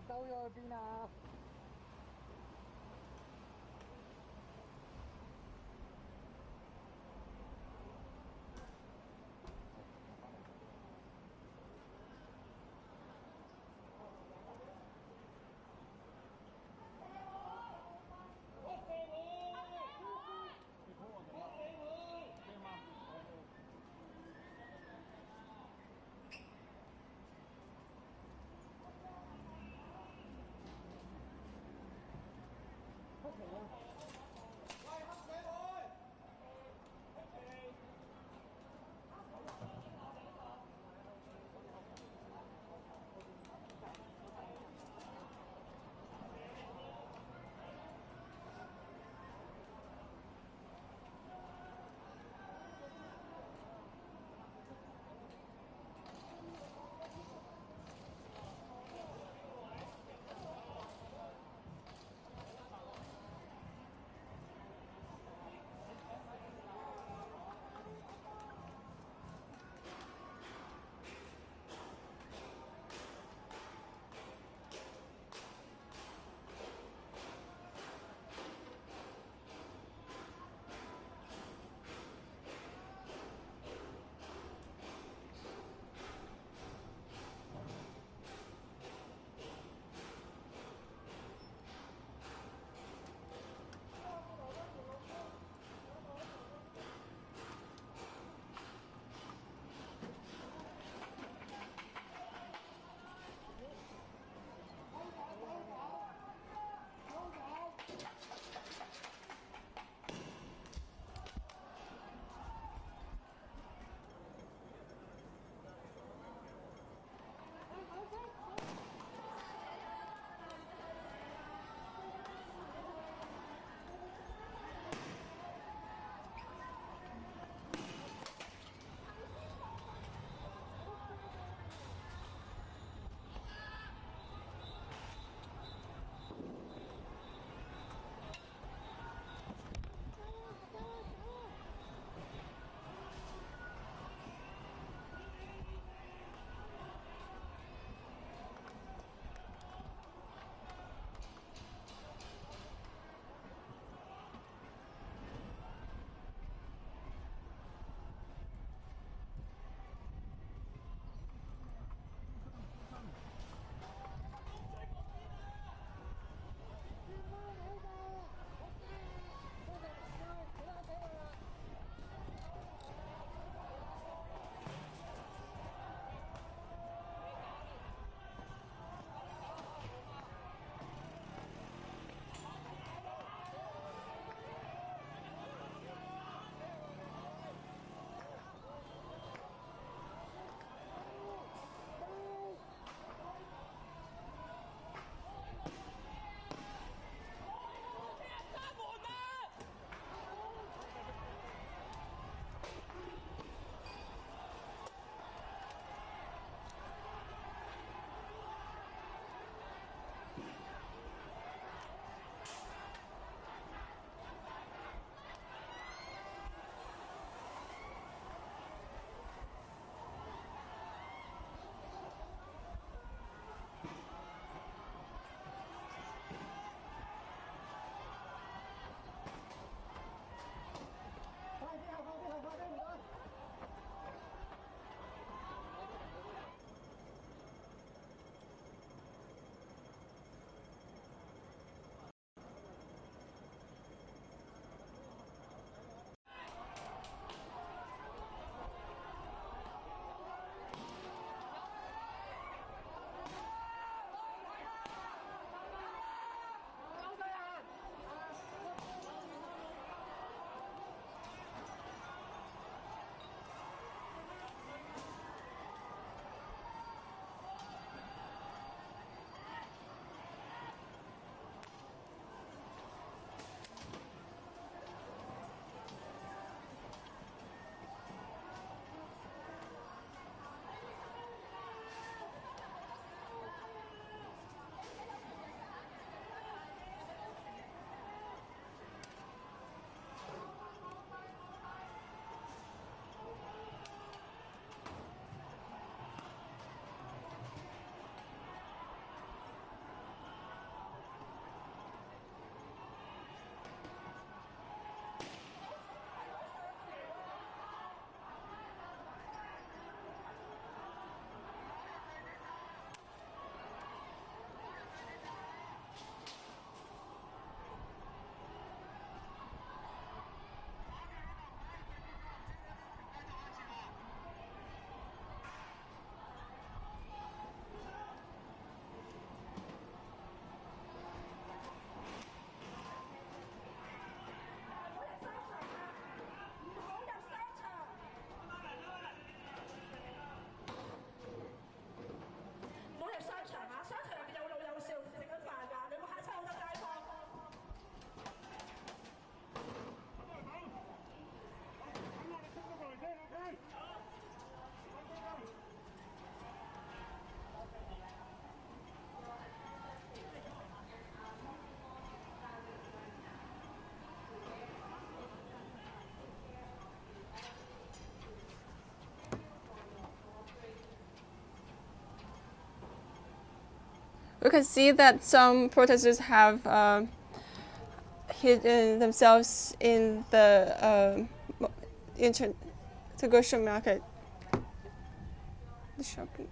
都右边啊！ We can see that some protesters have hidden themselves in the International Market, the shopping.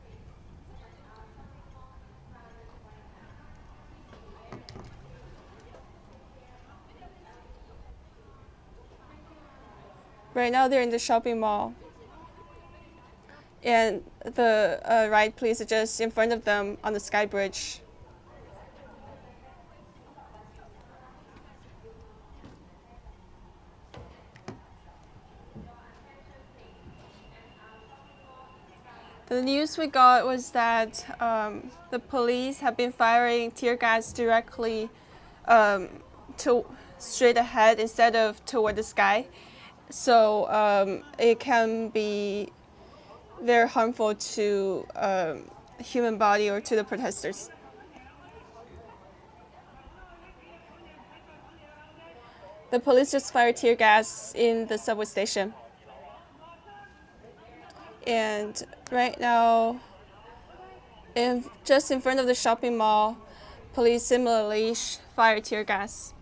Right now, they're in the shopping mall, and the riot police are just in front of them on the Sky Bridge. The news we got was that the police have been firing tear gas directly to straight ahead instead of toward the sky. So it can be very harmful to human body or to the protesters. The police just fired tear gas in the subway station. And right now, just in front of the shopping mall, police similarly fired tear gas.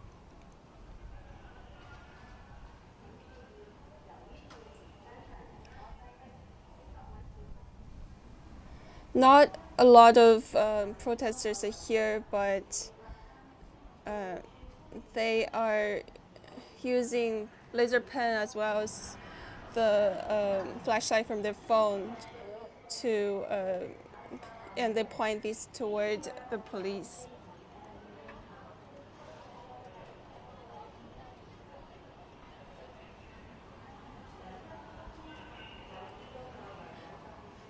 Not a lot of protesters are here, but they are using laser pen as well as the flashlight from their phone to, and they point these toward the police.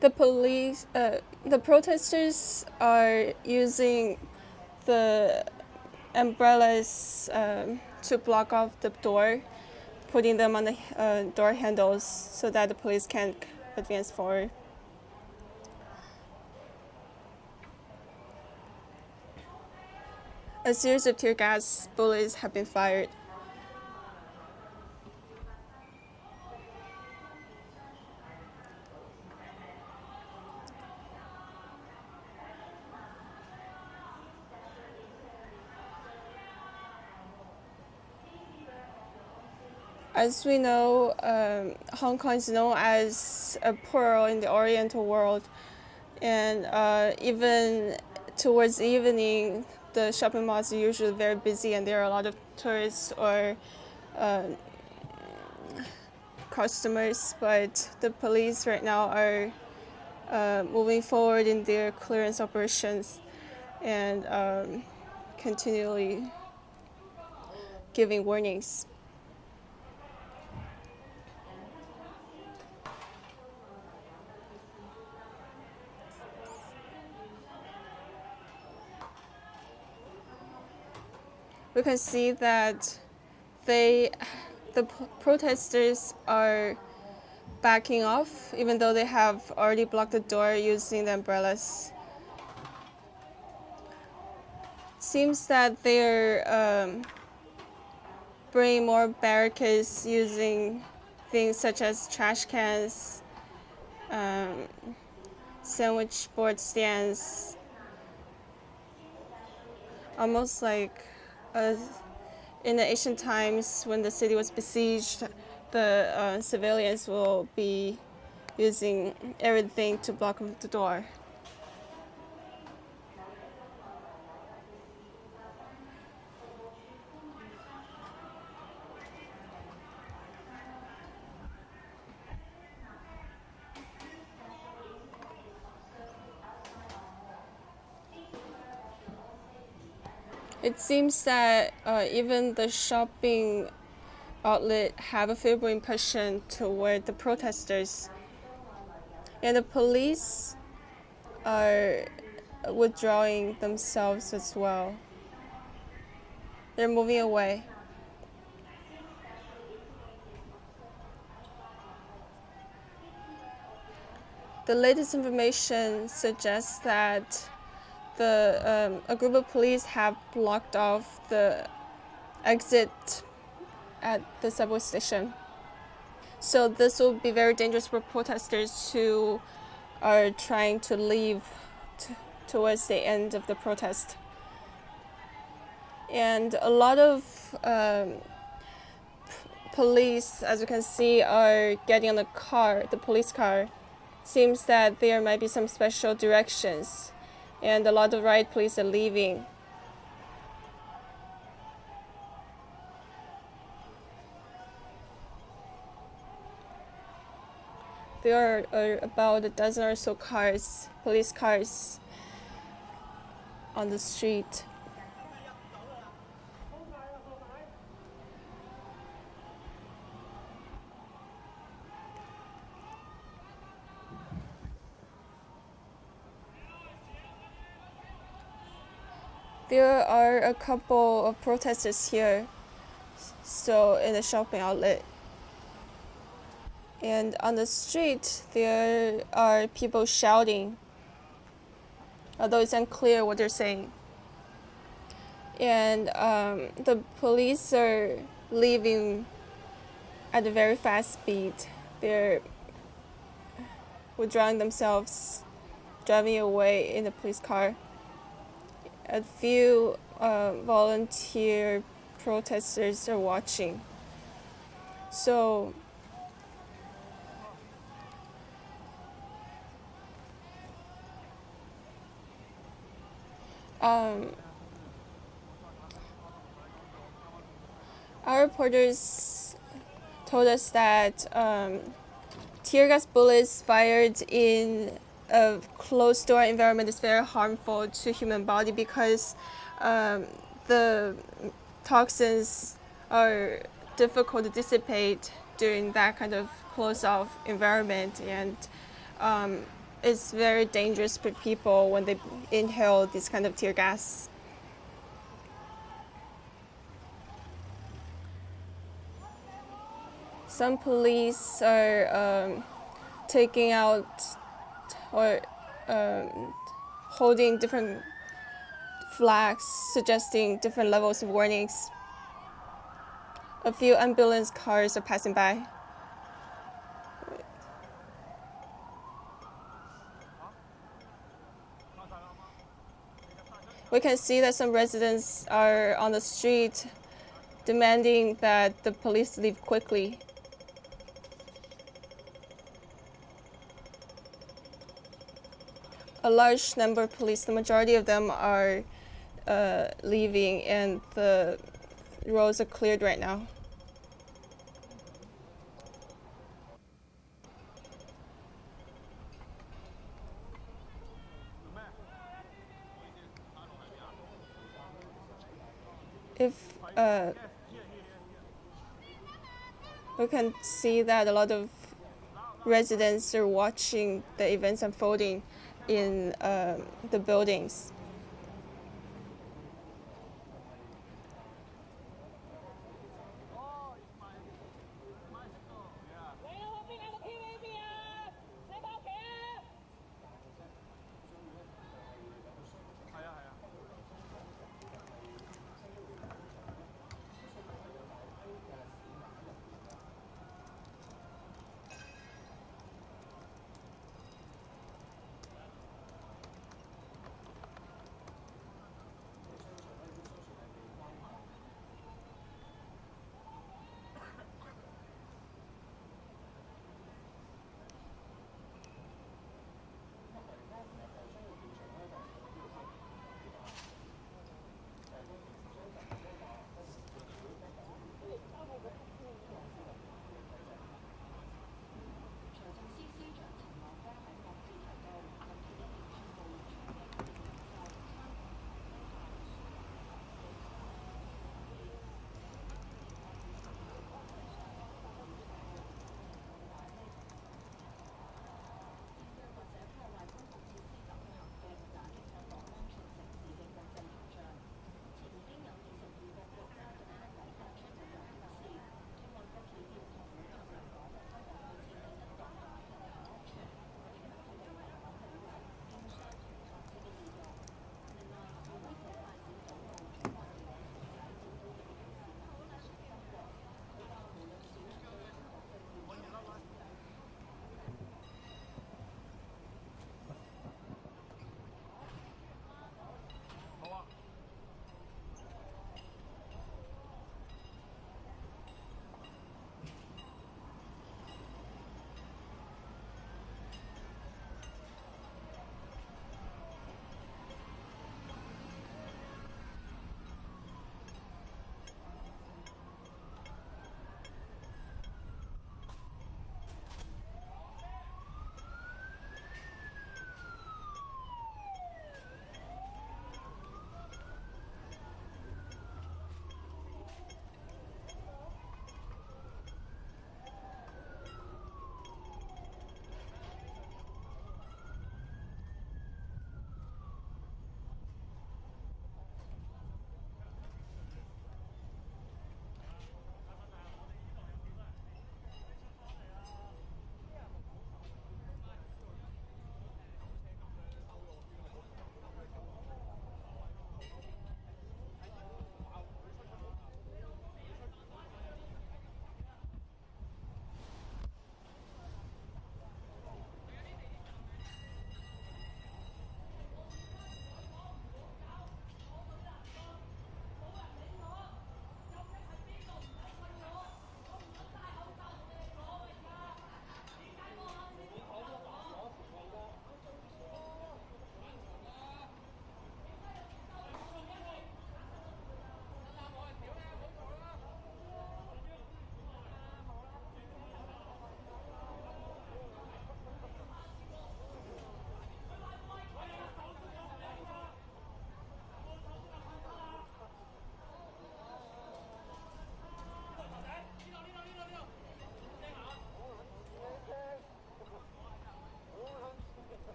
The protesters are using the umbrellas to block off the door, putting them on the door handles so that the police can't advance forward. A series of tear gas bullets have been fired. As we know, Hong Kong is known as a pearl in the Oriental world, and even towards the evening, the shopping malls are usually very busy, and there are a lot of tourists or customers. But the police right now are moving forward in their clearance operations and continually giving warnings. We can see that the protesters are backing off, even though they have already blocked the door using the umbrellas. Seems that they're bringing more barricades using things such as trash cans, sandwich board stands, almost like in the ancient times when the city was besieged, the civilians will be using everything to block the door. It seems that even the shopping outlet have a favorable impression toward the protesters, and the police are withdrawing themselves as well. They're moving away. The latest information suggests that a group of police have blocked off the exit at the subway station. So this will be very dangerous for protesters who are trying to leave towards the end of the protest. And a lot of police, as you can see, are getting on the police car. Seems that there might be some special directions, and a lot of riot police are leaving. There are about a dozen or so cars, police cars, on the street. There are a couple of protesters here, so in the shopping outlet. And on the street, there are people shouting, although it's unclear what they're saying. And the police are leaving at a very fast speed. They're withdrawing themselves, driving away in the police car. A few volunteer protesters are watching. So our reporters told us that tear gas bullets fired in a closed door environment is very harmful to human body because the toxins are difficult to dissipate during that kind of closed off environment, and it's very dangerous for people when they inhale this kind of tear gas. Some police are taking out or holding different flags suggesting different levels of warnings. A few ambulance cars are passing by. We can see that some residents are on the street demanding that the police leave quickly. A large number of police, the majority of them are leaving, and the roads are cleared right now. If we can see that a lot of residents are watching the events unfolding in the buildings.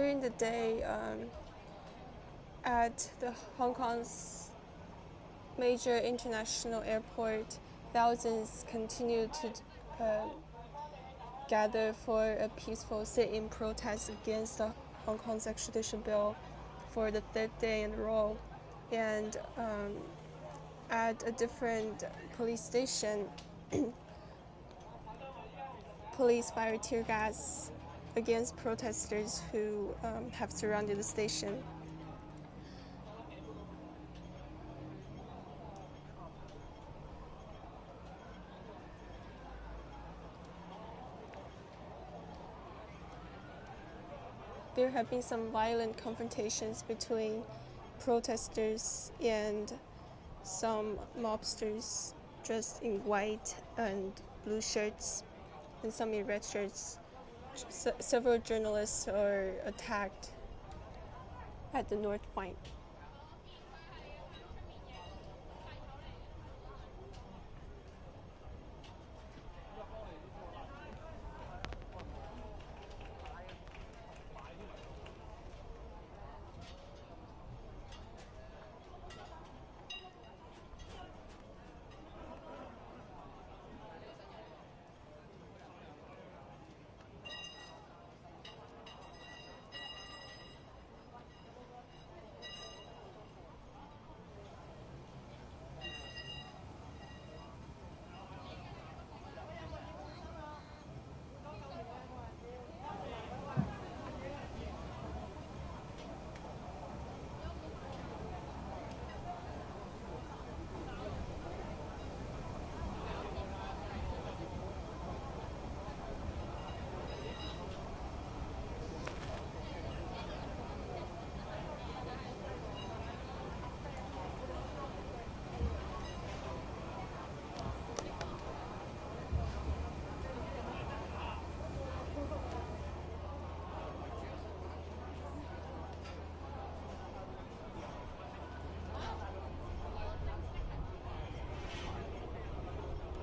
during the day, at the Hong Kong's major international airport, thousands continue to gather for a peaceful sit-in protest against the Hong Kong's extradition bill for the third day in a row. And at a different police station, police fired tear gas against protesters who have surrounded the station. There have been some violent confrontations between protesters and some mobsters dressed in white and blue shirts and some in red shirts. Several journalists are attacked at the North Point.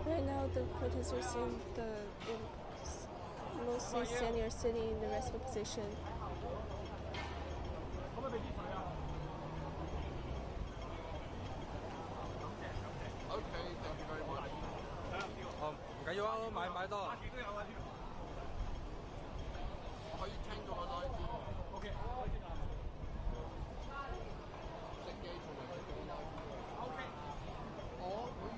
Right now, the protesters mostly senior sitting in the rest position. Okay, thank you very much. 唔緊要啊，買唔買得啊？可以聽到個 live。OK。熄機仲未熄機 live。OK。我會。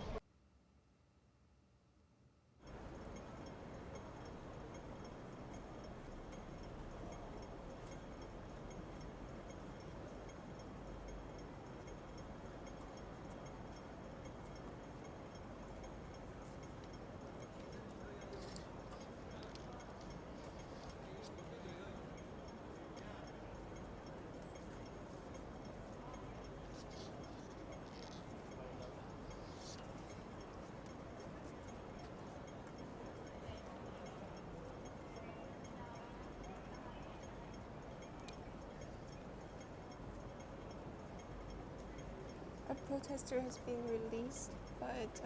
A protester has been released, but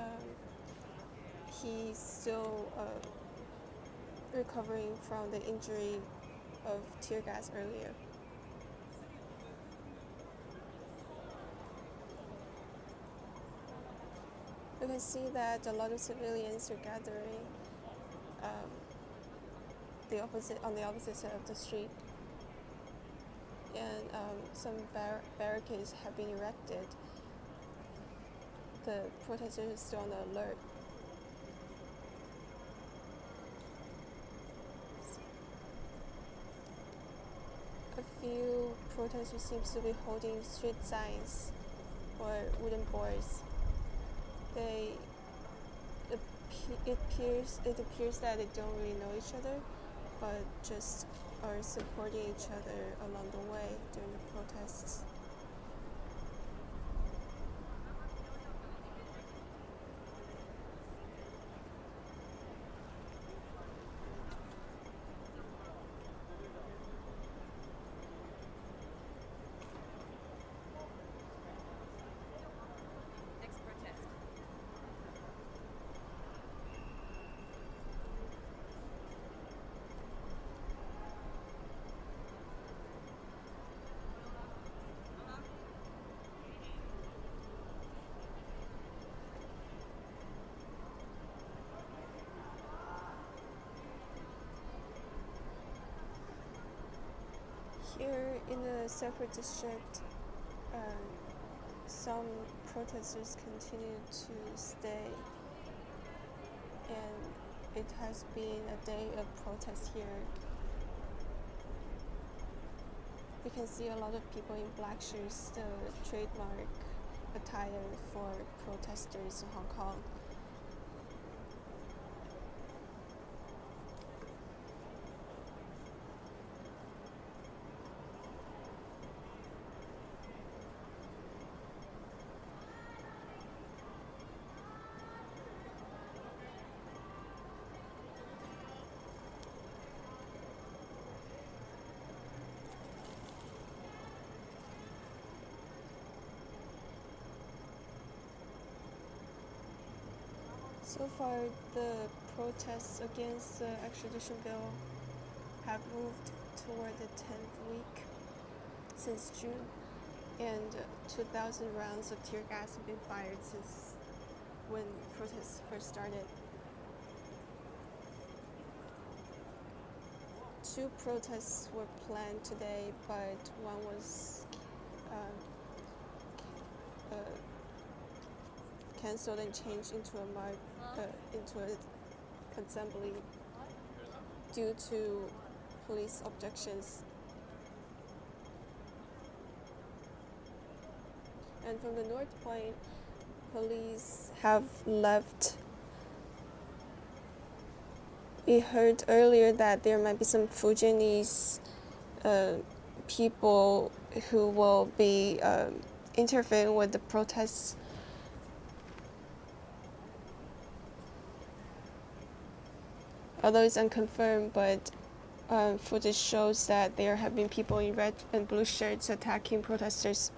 he's still recovering from the injury of tear gas earlier. You can see that a lot of civilians are gathering on the opposite side of the street, and some barricades have been erected. The protesters are still on the alert. A few protesters seem to be holding street signs or wooden boards. It appears that they don't really know each other, but just are supporting each other along the way during the protests. Here in the Separate District, some protesters continue to stay, and it has been a day of protest here. You can see a lot of people in black shirts, the trademark attire for protesters in Hong Kong. So far, the protests against the extradition bill have moved toward the 10th week since June, and 2,000 rounds of tear gas have been fired since when protests first started. 2 protests were planned today, but one was cancelled and changed into an assembly due to police objections. And from the North Point, police have left. We heard earlier that there might be some Fujianese people who will be interfering with the protests. Although it's unconfirmed, but footage shows that there have been people in red and blue shirts attacking protesters.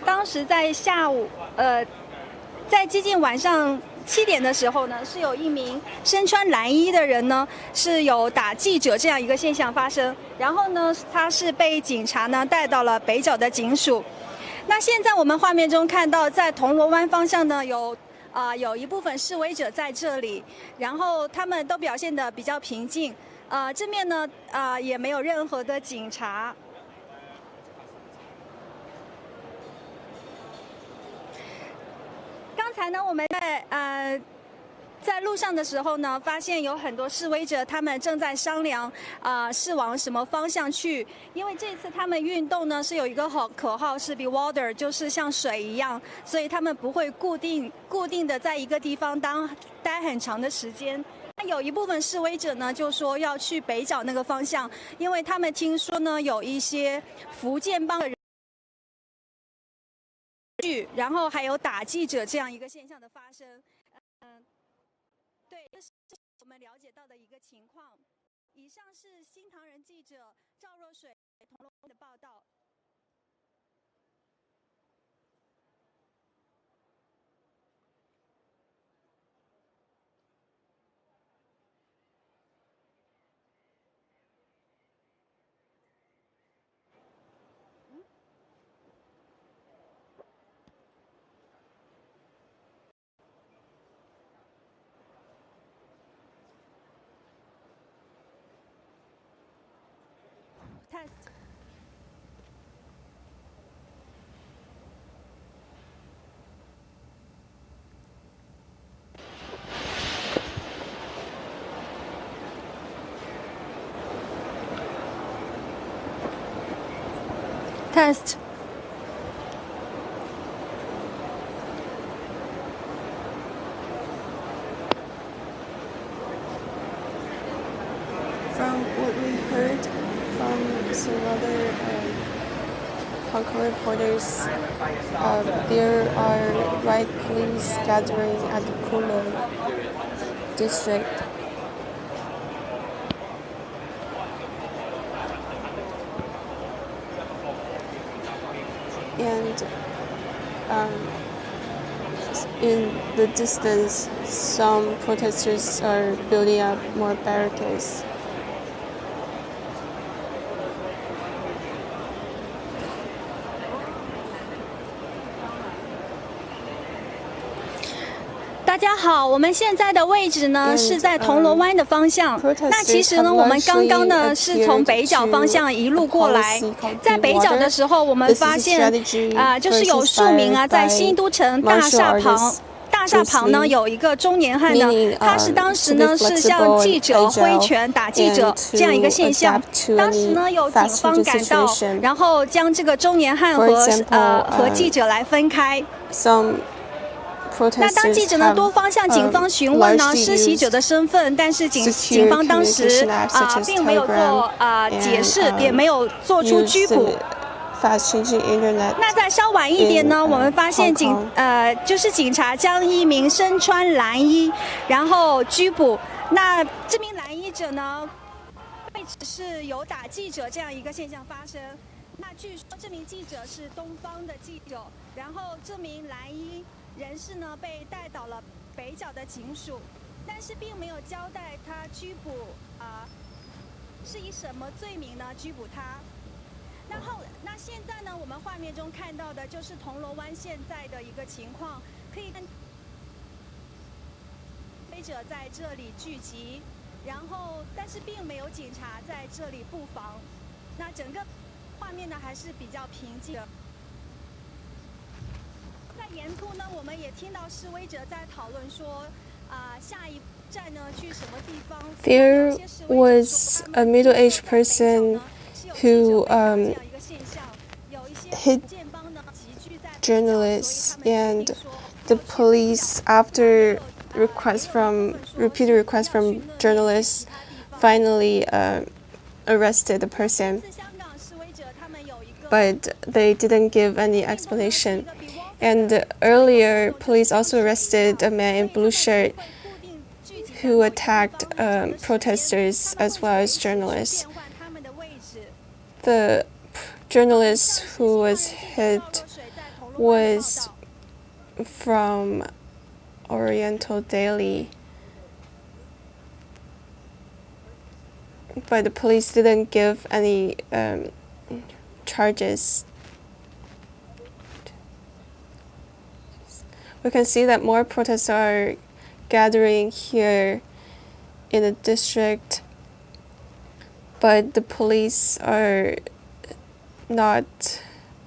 当时在下午，在接近晚上7点的时候呢，是有一名身穿蓝衣的人呢，是有打记者这样一个现象发生。然后呢，他是被警察呢带到了北角的警署。那现在我们画面中看到，在铜锣湾方向呢，有一部分示威者在这里，然后他们都表现得比较平静。这面呢，也没有任何的警察。刚才呢，我们在路上的时候呢，发现有很多示威者，他们正在商量是往什么方向去。因为这次他们运动呢是有一个口号是 "Be Water"， 就是像水一样，所以他们不会固定的在一个地方待很长的时间。那有一部分示威者呢就说要去北角那个方向，因为他们听说呢有一些福建帮的人。然后还有打记者这样一个现象的发生，对，这是我们了解到的一个情况。以上是新唐人记者赵若水铜锣湾的报道。Test. Test. From what we heard from some other Hong Kong reporters, there are riot police gathering at the Kowloon district. And in the distance, some protesters are building up more barricades. 家好，我们现在的位置呢是在铜锣湾的方向。那其实呢，我们刚刚呢是从北角方向一路过来，在北角的时候，我们发现就是有数名在新都城大厦旁。大厦旁呢有一个中年汉呢，他是当时呢是向记者挥拳打记者这样一个现象。当时呢有警方赶到，然后将这个中年汉和记者来分开。那当记者呢多方向警方询问呢施袭者的身份，但是警方当时并没有做解释，也没有做出拘捕。那在稍晚一点呢，我们发现就是警察将一名身穿蓝衣，然后拘捕。那这名蓝衣者呢，被指是有打记者这样一个现象发生。那据说这名记者是东方的记者，然后这名蓝衣人士呢被带到了北角的警署，但是并没有交代他拘捕是以什么罪名呢拘捕他。那现在呢，我们画面中看到的就是铜锣湾现在的一个情况，可以跟示威者在这里聚集，然后但是并没有警察在这里布防，那整个画面呢还是比较平静的。在沿途呢，我们也听到示威者在讨论说，下一站呢去什么地方。There was a middle-aged person who hit journalists, and the police, after repeated requests from journalists, finally arrested the person. But they didn't give any explanation. And earlier, police also arrested a man in blue shirt who attacked protesters as well as journalists. The journalist who was hit was from Oriental Daily, but the police didn't give any charges. We can see that more protests are gathering here in the district, but the police are not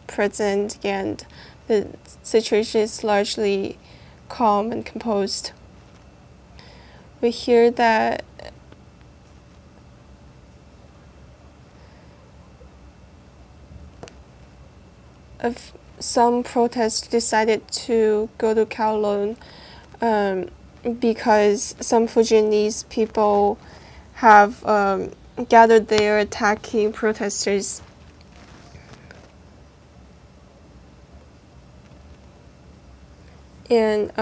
present, and the situation is largely calm and composed. We hear that some protests decided to go to Kowloon because some Fujianese people have gathered there attacking protesters. And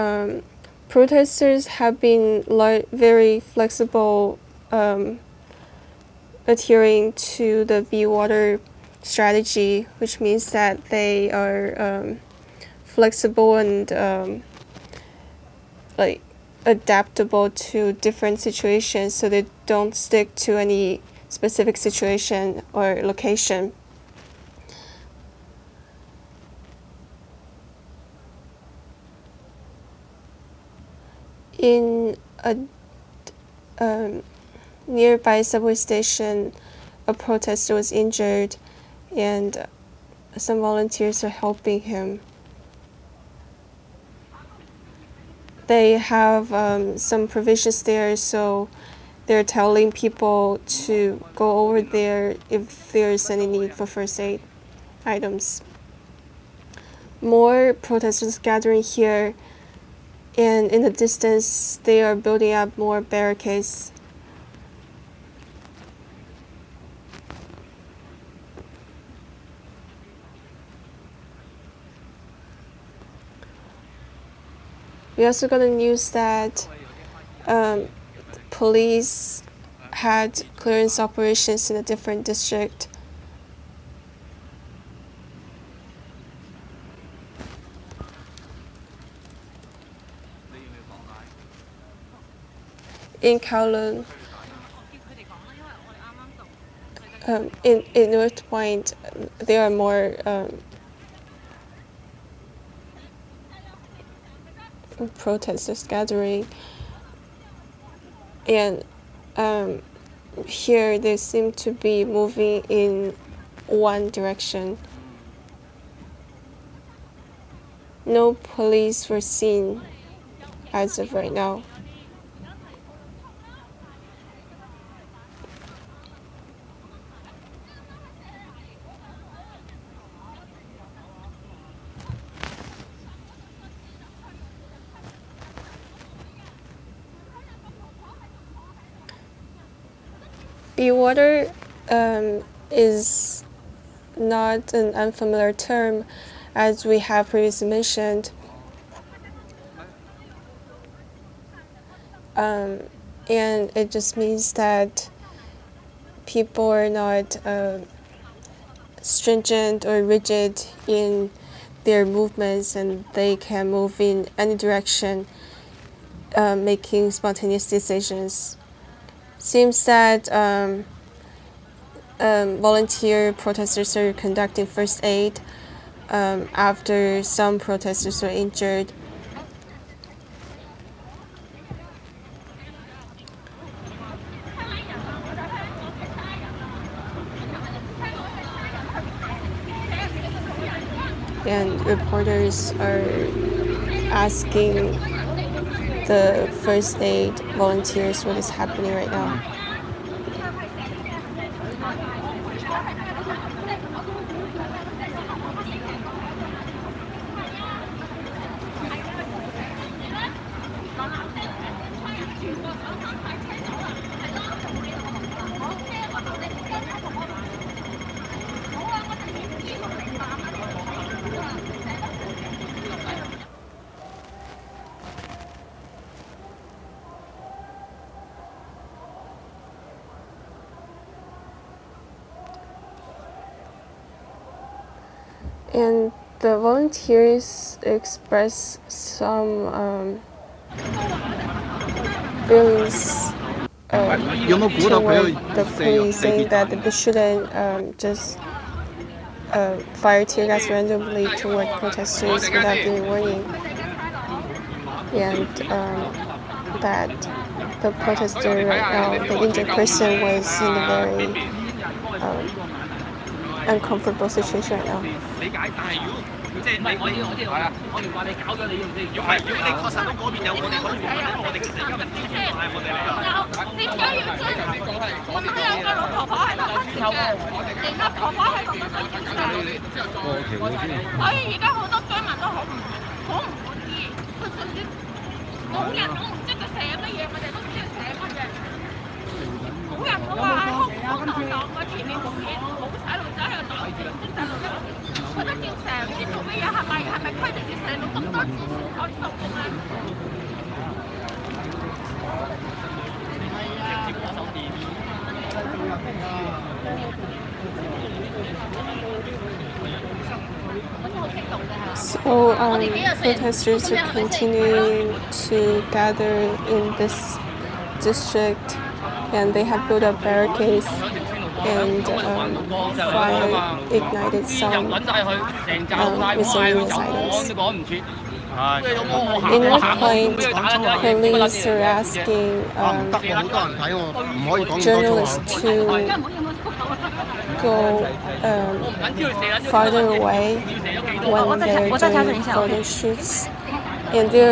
protesters have been very flexible, adhering to the Be Water strategy, which means that they are flexible and adaptable to different situations, so they don't stick to any specific situation or location. In a nearby subway station, a protester was injured, and some volunteers are helping him. They have some provisions there, so they're telling people to go over there if there's any need for first aid items. More protesters gathering here, and in the distance they are building up more barricades. We also got the news that police had clearance operations in a different district. In Kowloon, in North Point, there are more protesters gathering, and here they seem to be moving in one direction. No police were seen as of right now. Be water is not an unfamiliar term, as we have previously mentioned. And it just means that people are not stringent or rigid in their movements, and they can move in any direction, making spontaneous decisions. Seems that volunteer protesters are conducting first aid after some protesters were injured. And reporters are asking the first aid volunteers what is happening right now. And the volunteers express some feelings toward the police, saying that they shouldn't just fire tear gas randomly toward protesters without giving warning, and that the protester right now, the injured person, was in a very uncomfortable situation right now. So protesters are continuing to gather in this district, and they have built up barricades, and fire ignited some miscellaneous items. In North Point, police are asking journalists to go farther away when they're doing photo shoots, and they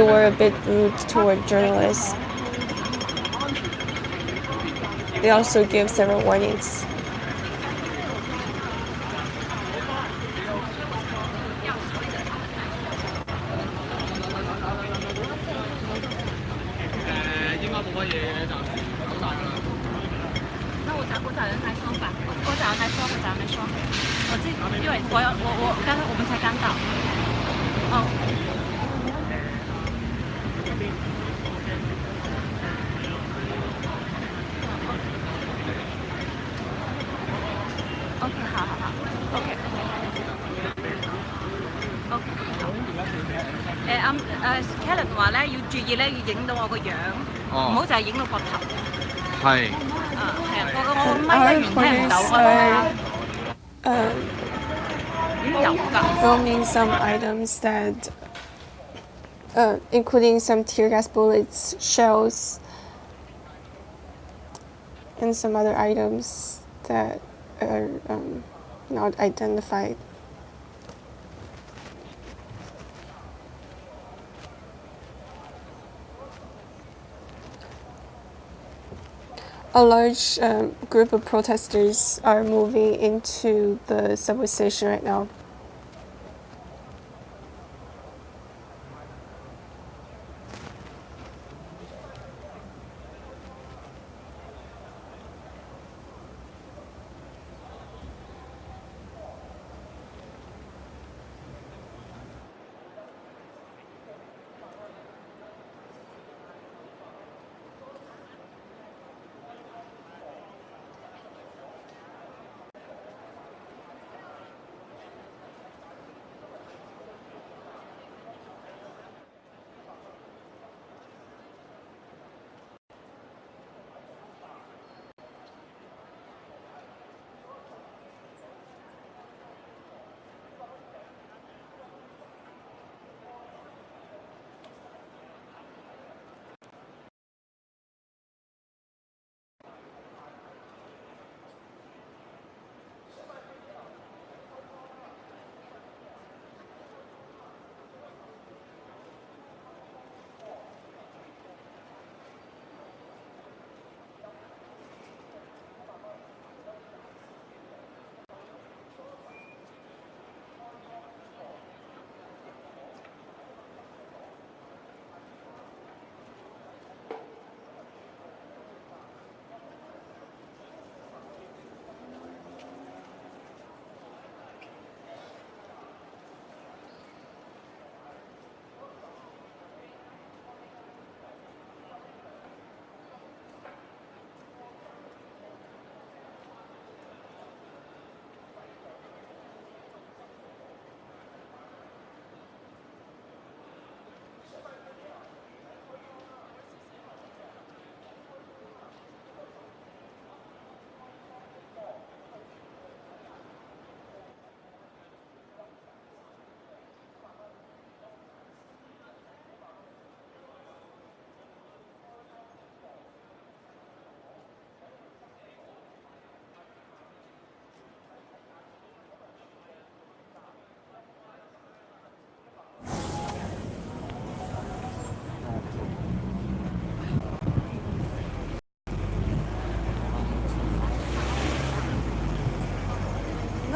were a bit rude toward journalists. They also give several warnings. Kellen 話咧要注意咧，要影到我個樣，唔好就係影到膊頭。係。係啊，我咪完聽唔到㗎。Filming some items that including some tear gas bullets, shells, and some other items that are not identified. A large group of protesters are moving into the subway station right now.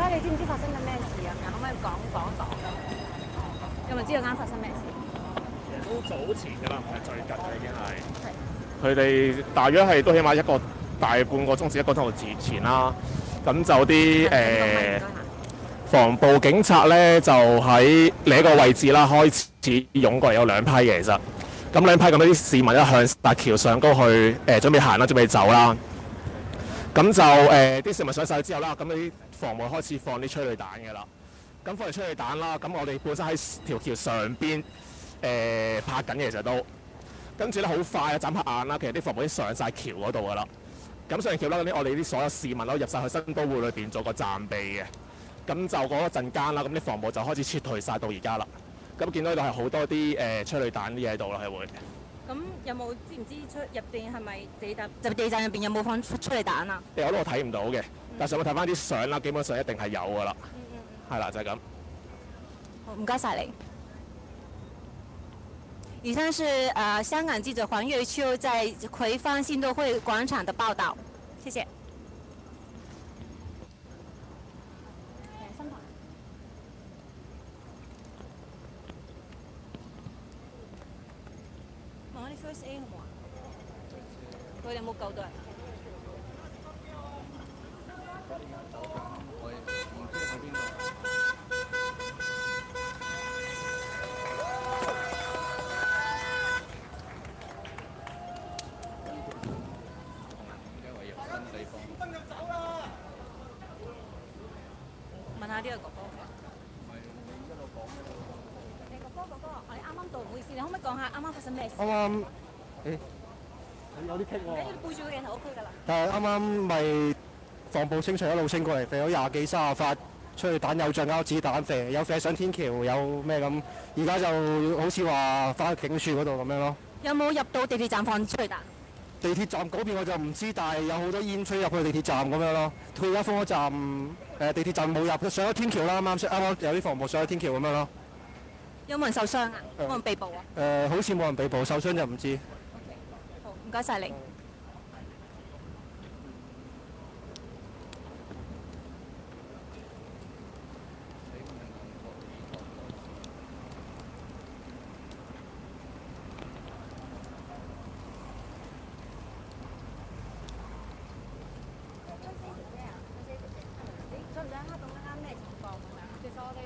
你知唔知發生緊咩事啊？可唔可以講一講？有冇知道啱發生咩事？都早前㗎啦，唔係最近啦，已經係。佢哋大約係都起碼一個大半個鐘至1個鐘頭前啦。咁就啲防暴警察咧，就喺另一個位置啦，開始湧過嚟，有2批嘅其實。咁2批咁啲市民一向大橋上高去準備行啦，準備走啦。咁就啲市民上晒之後啦，咁啲防暴開始放啲催淚彈嘅啦。咁放完催淚彈啦，咁我哋本身喺條橋上邊拍緊嘅其實都，跟住咧好快啊，眨下眼啦，其實啲防暴已經上晒橋嗰度噶啦。咁上完橋啦，我哋啲所有市民都入晒去新都會裏邊做個暫避嘅。咁就嗰陣間啦，咁啲防暴就開始撤退晒到而家啦。咁見到呢度係好多啲催淚彈啲嘢喺度啦，係會。咁有冇知唔知入邊係咪地站入邊有冇放催淚彈啊？我都睇唔到嘅，但上網睇翻啲相啦，基本上一定係有噶啦。係啦，就係咁。好，唔該晒你。以上是香港記者黃月秋在葵芳新都會廣場的報導，謝謝。問下啲 First A 好唔好啊？佢哋有冇救到人？問下呢個哥哥。你哥哥，我哋啱啱到，唔好意思，你可唔可以講下啱啱發生咩事？啱啱有啲棘喎。背住個鏡頭 OK 㗎啦。但係啱啱咪防暴清除一路清過嚟，射咗20幾30發催淚彈有橡膠子彈射，有射上天橋，有咩咁。而家就好似話翻警署嗰度咁樣咯。有冇入到地鐵站放催淚彈？地鐵站嗰邊我就唔知，但係有好多煙吹入去地鐵站咁樣咯。佢而家封咗站，地鐵站冇入，上咗天橋啦，啱啱有啲防暴上咗天橋咁樣咯。有冇人受傷啊？有冇人被捕啊？好似冇人被捕，受傷就唔知。好，唔該晒你。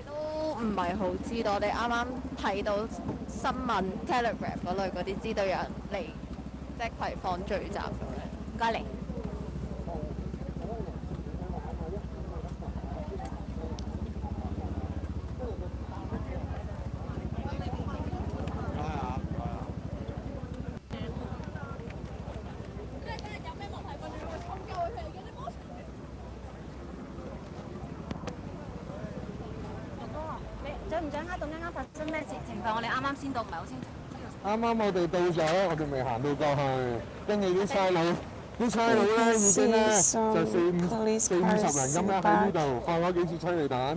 都唔係好知道，我哋啱啱睇到新聞 Telegram 嗰類嗰啲，知道有人嚟即係葵芳聚集咁樣。唔該你。掌唔掌握到啱啱發生咩情況？我哋啱啱先到，唔係好清楚。啱啱我哋到咗，我哋未行到過去，跟住啲差佬咧已經咧就四五十人咁咧喺呢度放咗幾次催淚彈，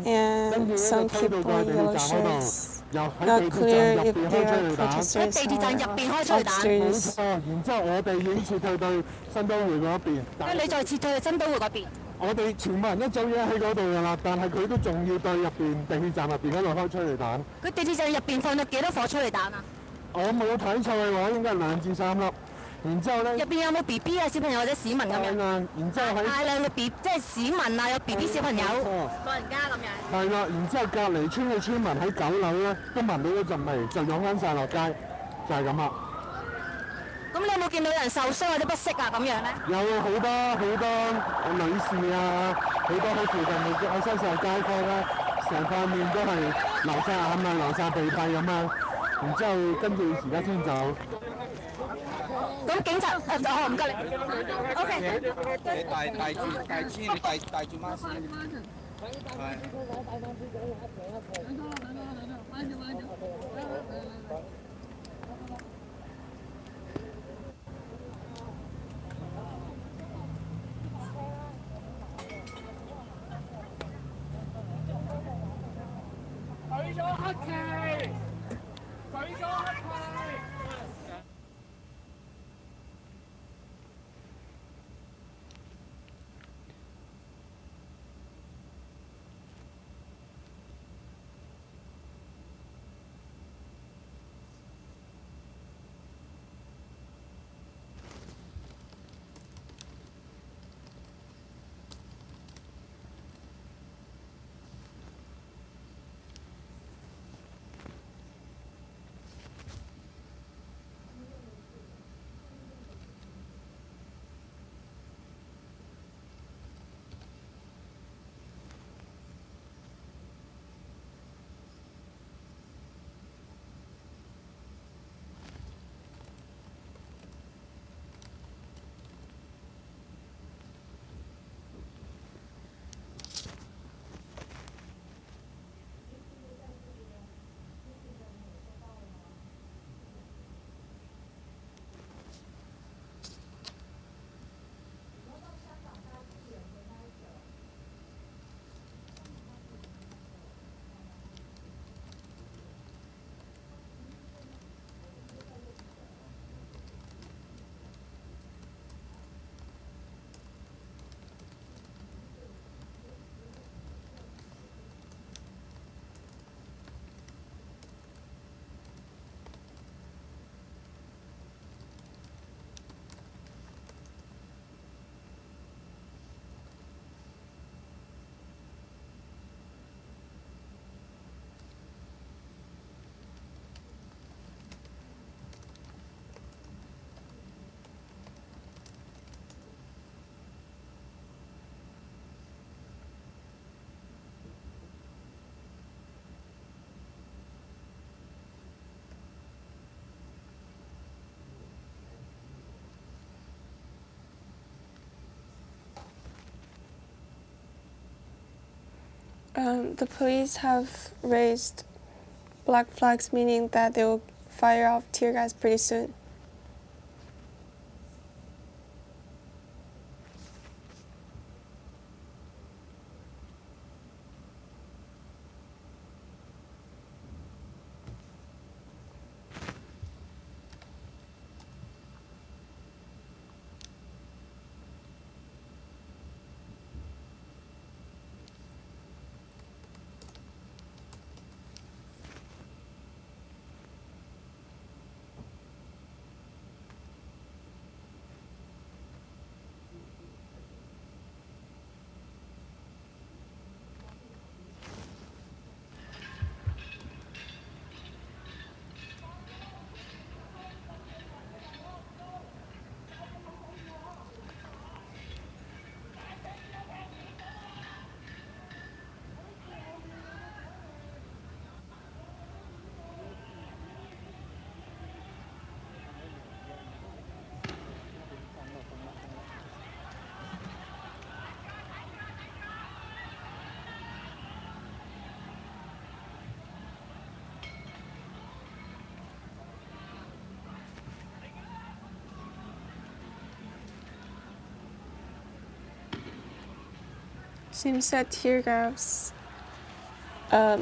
跟住咧推到過去地鐵站嗰度，又喺地鐵站入邊開催淚彈。喺地鐵站入邊開催淚彈。冇錯，然之後我哋已經撤退到新都會嗰邊。你再撤退去新都會嗰邊？我哋全部人一早已經喺嗰度㗎啦，但係佢都仲要對入邊地鐵站入邊嗰度開催淚彈。佢地鐵站入邊放咗幾多顆催淚彈啊？我冇睇錯嘅話，應該係2至3粒。然之後咧，入邊有冇 B B 啊小朋友或者市民咁樣？然之後喺大量嘅 B 即係市民啊，有 B B 小朋友、老人家咁樣。係啦，然之後隔離村嘅村民喺9樓咧都聞到嗰陣味，就湧翻晒落街，就係咁啦。咁你有冇見到有人受傷或者不適啊？咁樣咧？有好多女士啊，好多喺附近嘅愛新社街坊咧，成塊面都係流晒眼啊，流晒鼻涕咁啊，然之後跟住而家先走。咁警察唔該你。OK。你帶住媽先。係。舉咗黑旗，舉咗黑旗。The police have raised black flags, meaning that they will fire off tear gas pretty soon. Seems that tear gas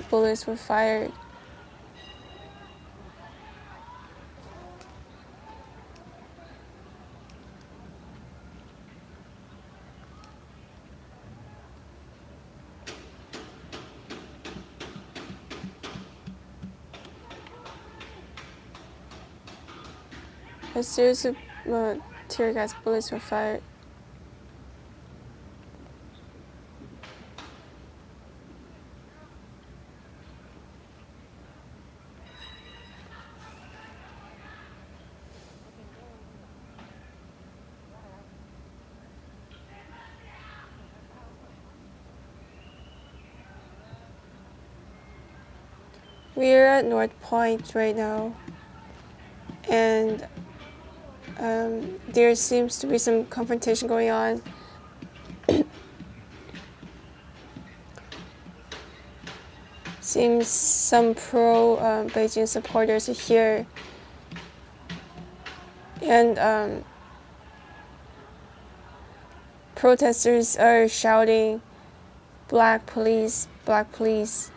bullets were fired. A series of tear gas bullets were fired. We're at North Point right now, and there seems to be some confrontation going on. Seems some pro-Beijing supporters are here, and protesters are shouting, "Black police, black police."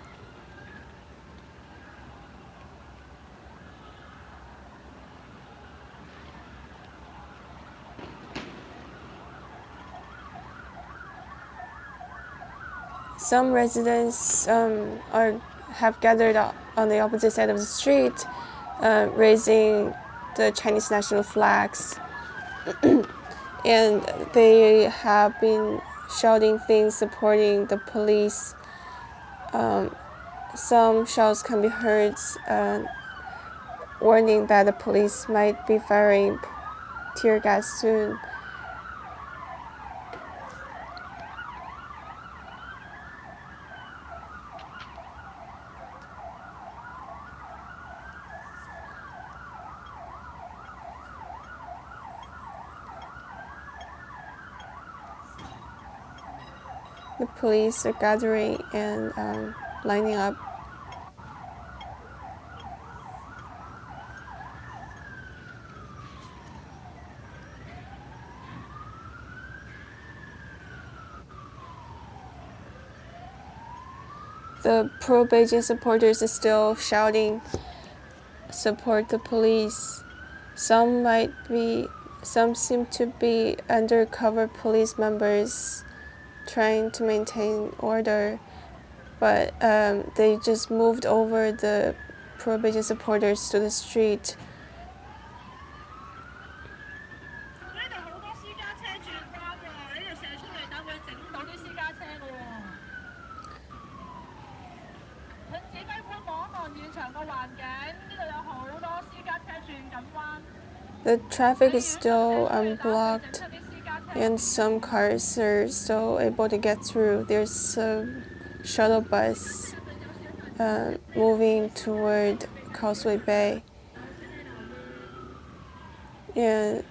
Some residents have gathered on the opposite side of the street, raising the Chinese national flags, and they have been shouting things supporting the police. Some shouts can be heard, warning that the police might be firing tear gas soon. The police are gathering and lining up. The pro-Beijing supporters are still shouting, "Support the police." Some seem to be undercover police members trying to maintain order, but they just moved over the pro-Beijing supporters to the street. The traffic is still blocked, and some cars are still able to get through. There's a shuttle bus moving toward Causeway Bay. And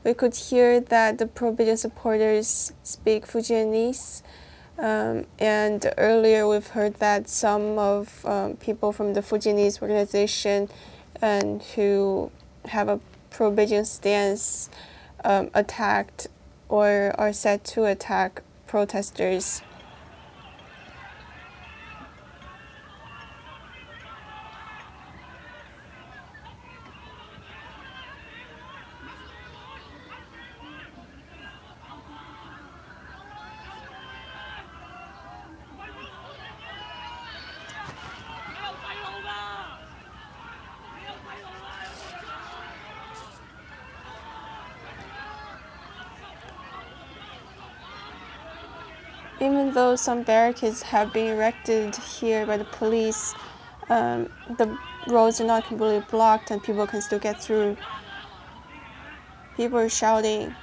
we could hear that the pro-Beijing supporters speak Fujianese. And earlier we've heard that some of people from the Fujianese organization and who have a pro-Beijing stance attacked or are said to attack protesters. Even though some barricades have been erected here by the police, the roads are not completely blocked and people can still get through. People are shouting.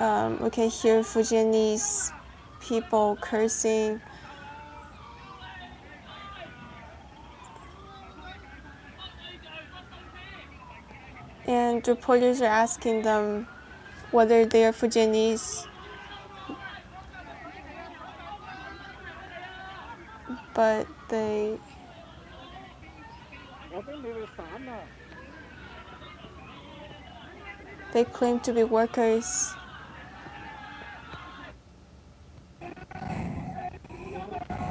We can hear Fujianese people cursing. And reporters are asking them whether they are Fujianese. But they claim to be workers.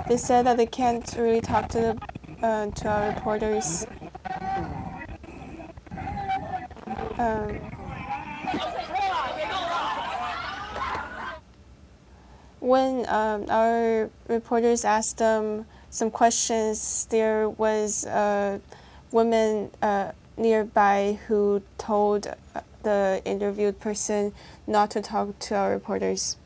They said that they can't really talk to our reporters. When our reporters asked them some questions, there was a woman nearby who told the interviewed person not to talk to our reporters.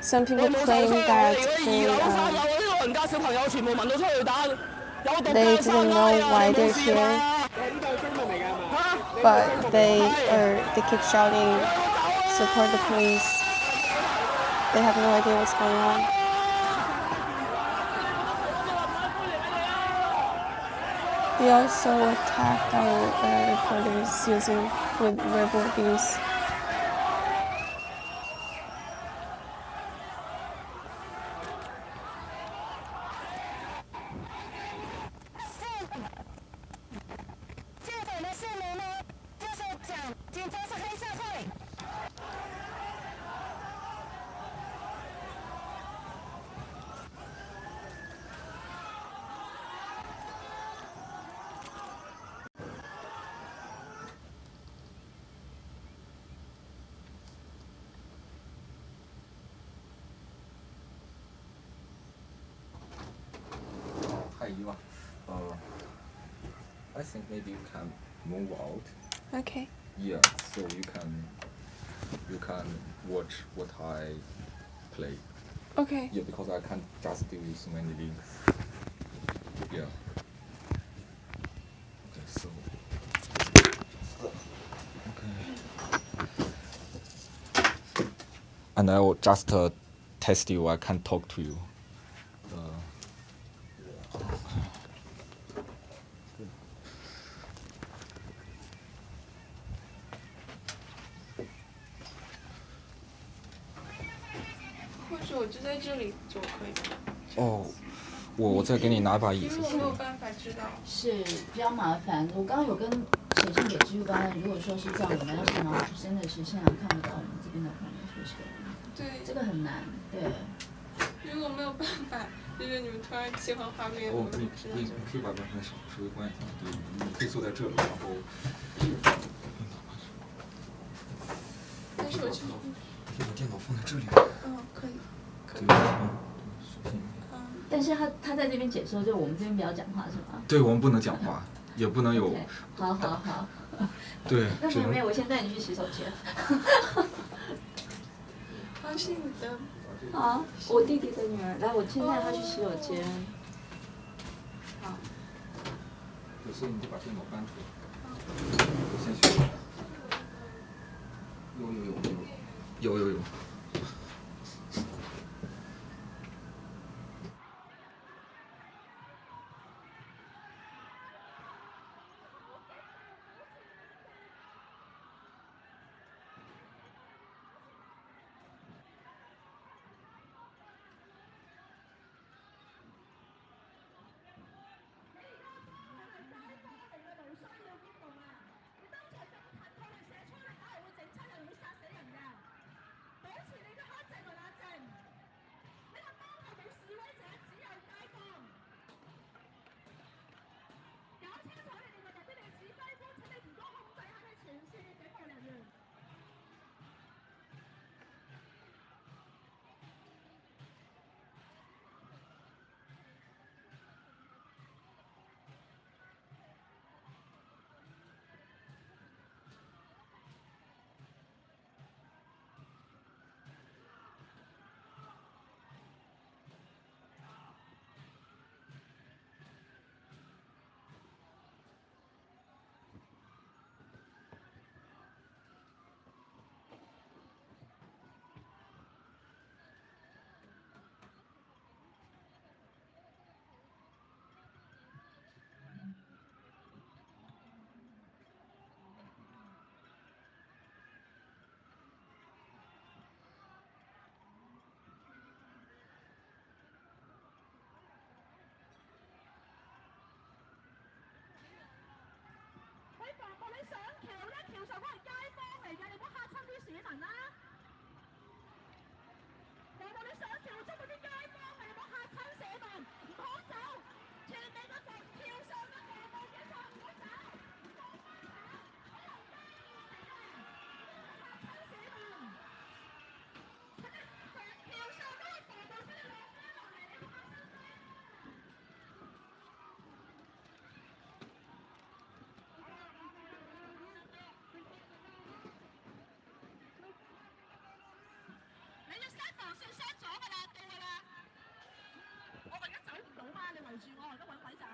Some people claim that they didn't know why they're here, but they keep shouting, support the police. They have no idea what's going on. They also attacked our reporters with verbal abuse. I think maybe you can move out. Okay. Yeah, so you can watch what I play. Okay. Yeah, because I can't just give you so many links. Yeah. Okay, so. Okay. And I will just test you. I can talk to you.哦，我再给你拿把椅子。因为我没有办法知道。是比较麻烦。我刚刚有跟写信给支部班，如果说是这样，我们要现场真的是现场看不到我们这边的朋友，是不是？对。这个很难，对。如果没有办法，就是你们突然切换画面，我们知道。你可以把刚才稍微关一下，对，你可以坐在这里，然后。但是我去。可以把电脑放在这里。嗯，可以。可以。但是他在这边解说，就我们这边不要讲话是吗？对，我们不能讲话，也不能有。好好好。对。那妹妹，我先带你去洗手间。啊，是你的。好，我弟弟的女儿，来，我先带她去洗手间。好。对，所以你就把电脑搬出来。我先去。有。啦，你圍住我，而家揾位走。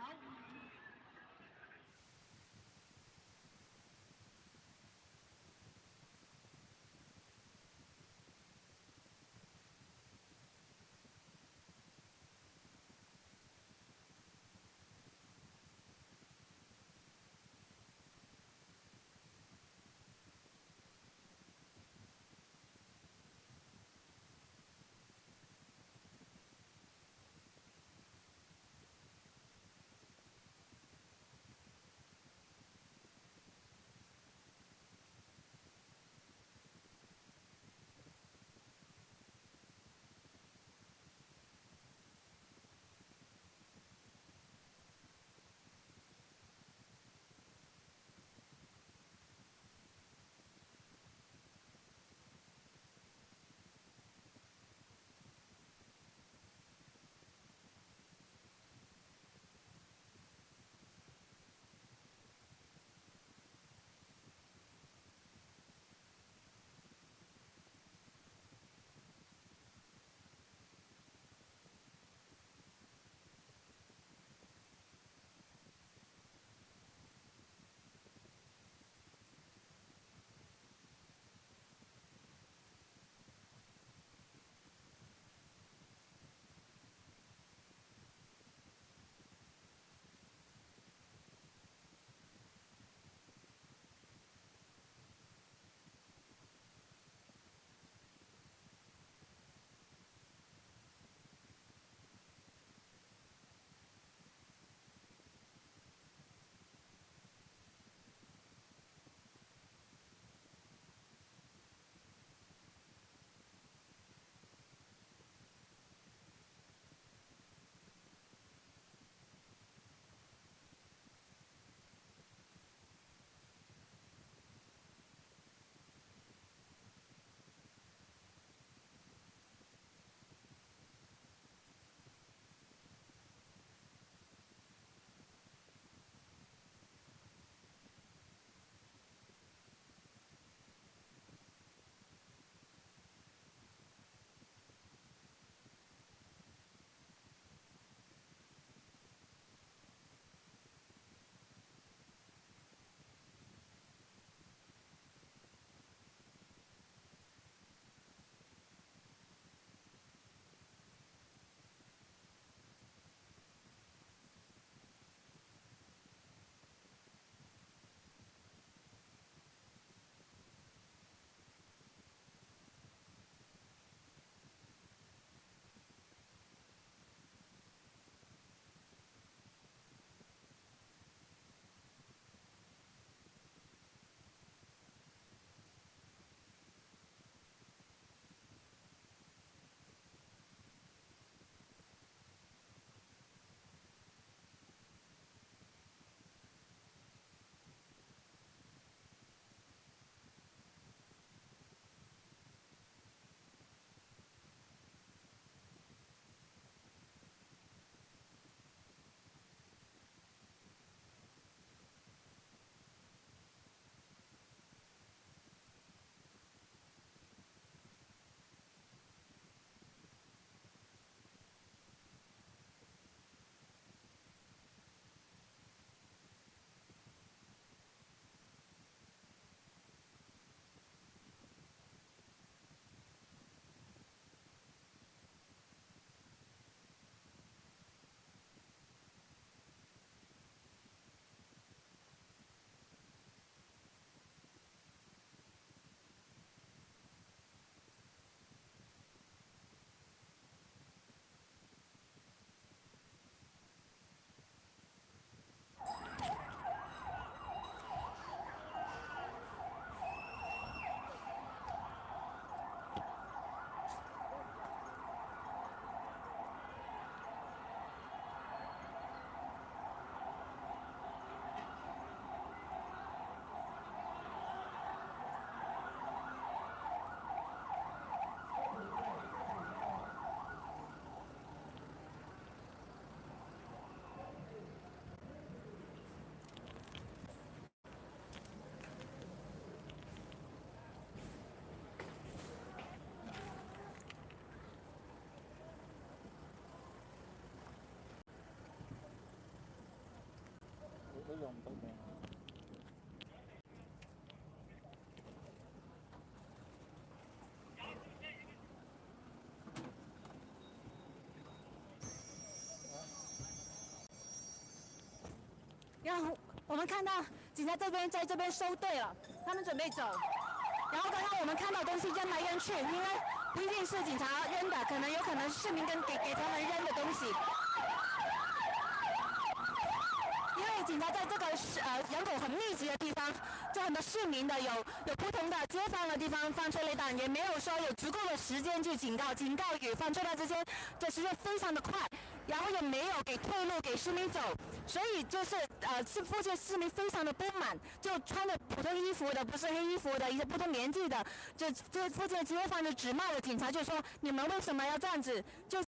然后我们看到警察在这边收队了，他们准备走。然后刚刚我们看到东西扔来扔去，因为不一定是警察扔的，有可能是市民给他们扔的东西。因为警察在这个人口很密集的地方，就很多市民的有不同的街坊的地方放催泪弹，也没有说有足够的时间去警告与放催弹之间的时间非常的快，然后也没有给退路给市民走，所以就是附近市民非常的不满，就穿着普通衣服的，不是黑衣服的，一些不同年纪的，就附近的街坊就直骂了警察，就说你们为什么要这样子？就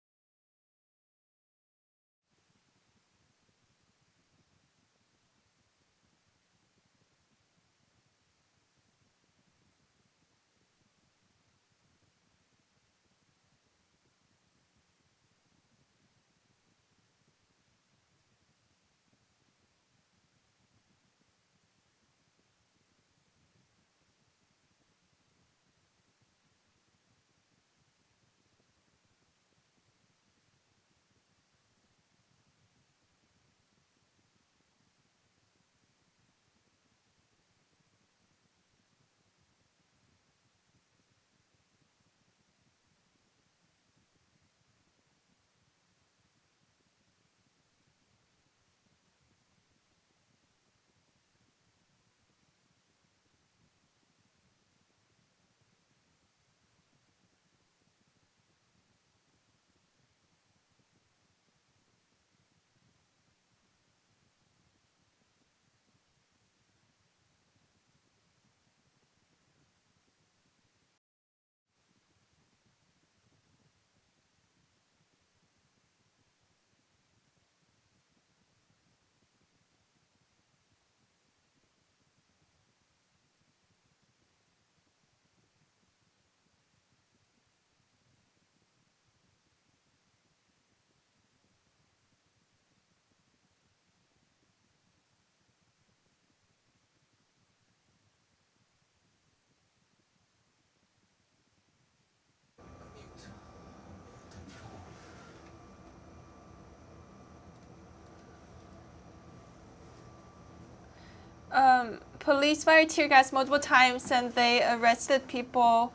Police fired tear gas multiple times and they arrested people,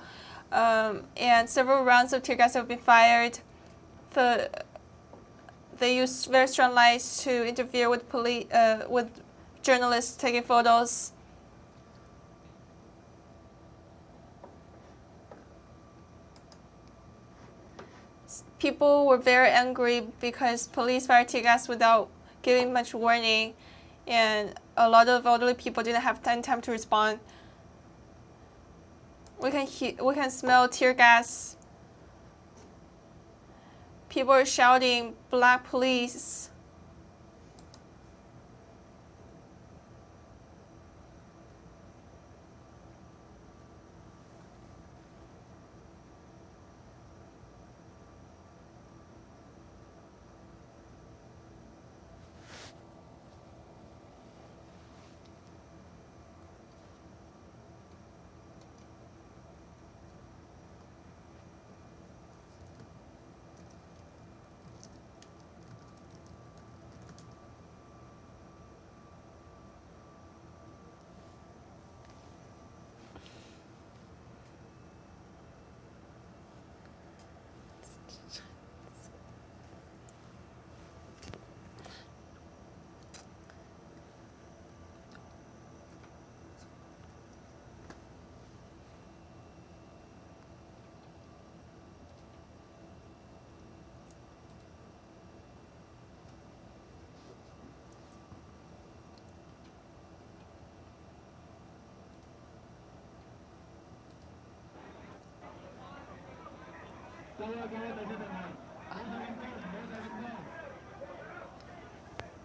and several rounds of tear gas have been fired. They used very strong lights to interfere with with journalists taking photos. People were very angry because police fired tear gas without giving much warning, and a lot of elderly people didn't have time to respond. We can smell tear gas. People are shouting, "Black police."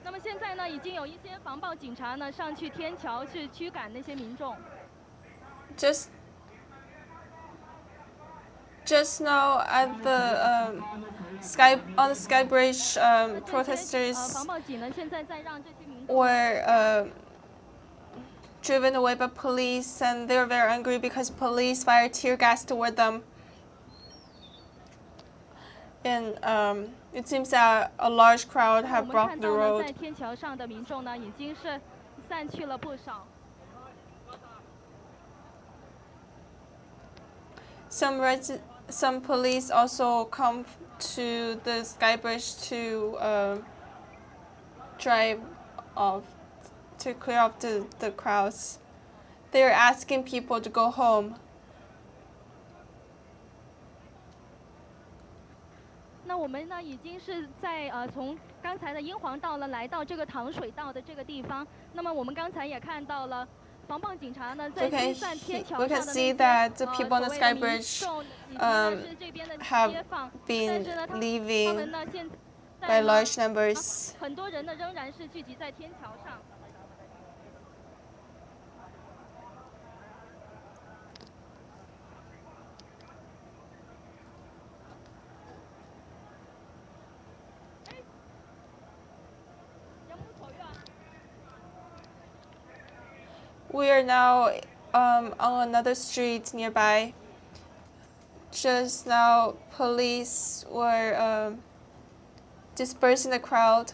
那么现在呢，已经有一些防暴警察呢上去天桥去驱赶那些民众。Just now at the on the Sky Bridge, protesters were driven away by police, and they were very angry because police fired tear gas toward them. And it seems that a large crowd have blocked the road. Some police also come to the Sky Bridge to drive off, to clear off the crowds. They are asking people to go home. 那我们呢，已经是在从刚才的英皇道呢，来到这个糖水道的这个地方。那么我们刚才也看到了，防暴警察呢在疏散天桥上的那些所谓的民众，以及呢是这边的街坊，但是呢，他们呢现在呢，很多人呢仍然是聚集在天桥上。 We are now on another street nearby. Just now, police were dispersing the crowd.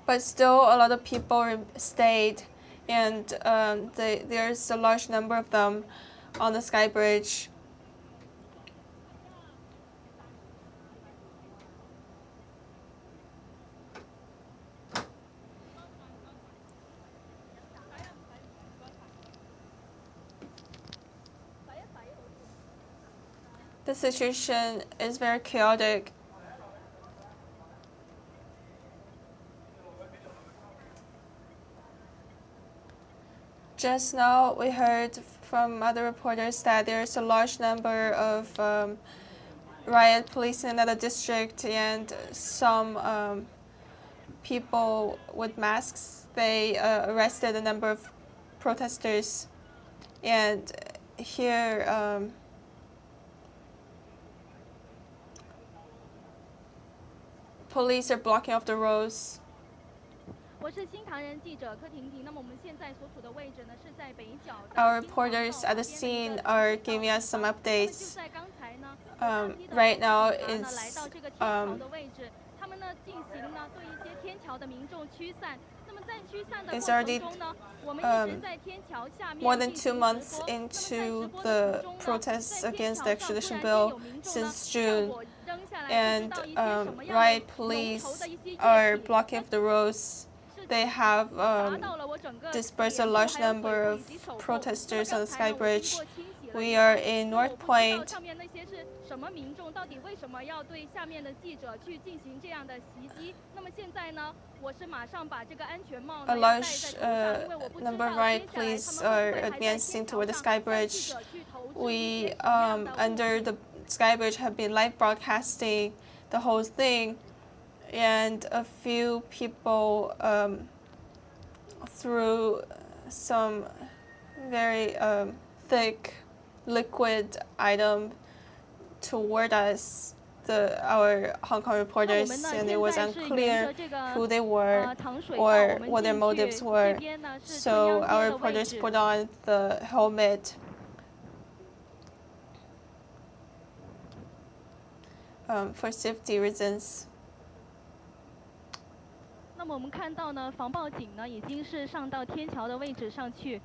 But still, a lot of people stayed, and there's a large number of them on the Sky Bridge. The situation is very chaotic. Just now, we heard from other reporters that there's a large number of riot police in another district, and some people with masks. They arrested a number of protesters, and here. Police are blocking off the roads. 我是新唐人记者柯婷婷。那么我们现在所处的位置呢，是在北角。Our reporters at the scene are giving us some updates. Right now, it's 他们呢进行呢对一些天桥的民众驱散。那么在驱散的过 it's 程 already 中呢，我们一直在天桥下面 more than 2 months into the protests against the extradition bill since June, and riot police are blocking off the roads. They have dispersed a large number of protesters on the Sky Bridge. We are in North Point. A large number of riot police are advancing toward the Sky Bridge. We, under the Sky Bridge, have been live broadcasting the whole thing, and a few people threw some very thick liquid item toward us, our Hong Kong reporters, and it was unclear who they were or what their motives were. So our reporters put on the helmet for safety reasons. 那么我们看到呢，防暴警呢已经是上到天桥的位置上去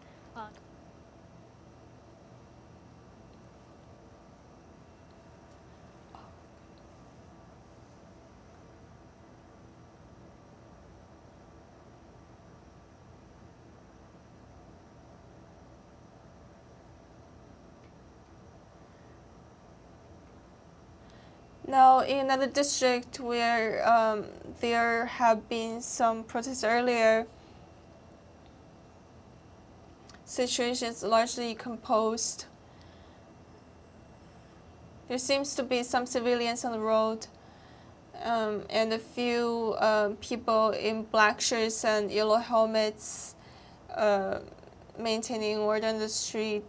，Now, in another district where there have been some protests earlier, situation is largely composed. There seems to be some civilians on the road, and a few people in black shirts and yellow helmets maintaining order on the street.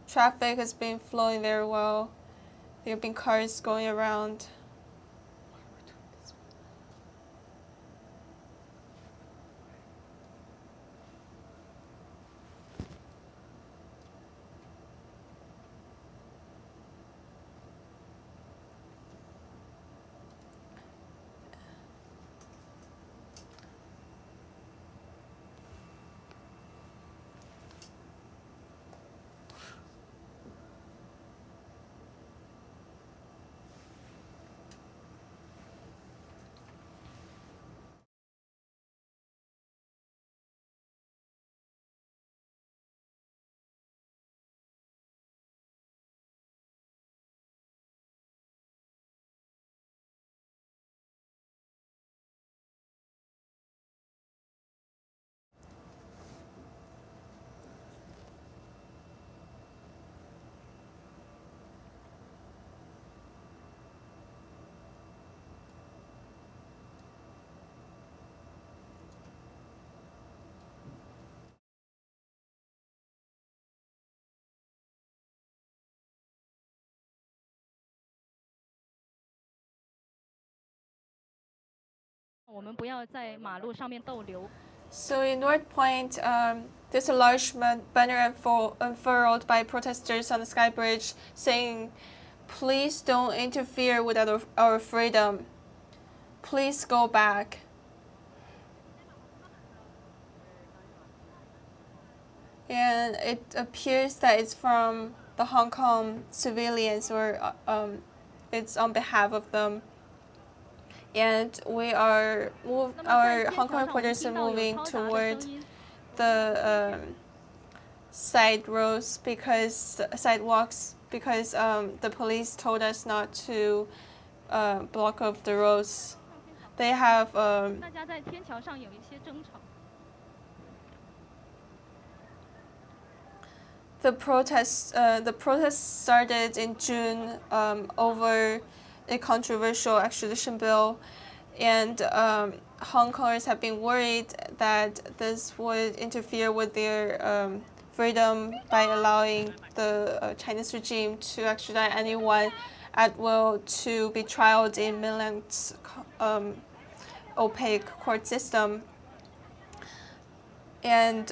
Traffic has been flowing very well. There have been cars going around. So in North Point, there's a large banner unfurled by protesters on the Sky Bridge saying, "Please don't interfere with our freedom. Please go back." And it appears that it's from the Hong Kong civilians, or it's on behalf of them. And our Hong Kong reporters are moving toward the sidewalks because the police told us not to block off the roads. They have the protests started in June over a controversial extradition bill, and Hong Kongers have been worried that this would interfere with their freedom by allowing the Chinese regime to extradite anyone at will to be trialed in mainland's opaque court system. And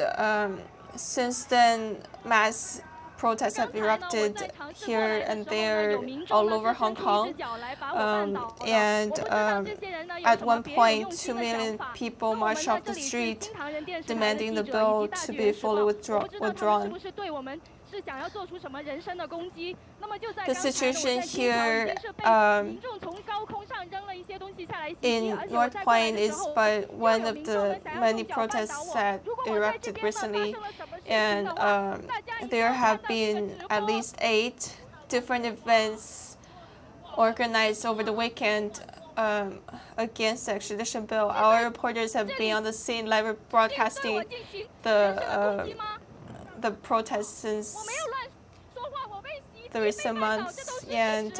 since then, mass protests have erupted here and there all over Hong Kong. And at one point, 2 million people marched off the street demanding the bill to be fully withdrawn. The situation here in North Point is but one of the many protests that erupted recently, and there have been at least 8 different events organized over the weekend against the extradition bill. Our reporters have been on the scene live broadcasting the protests since the recent months, and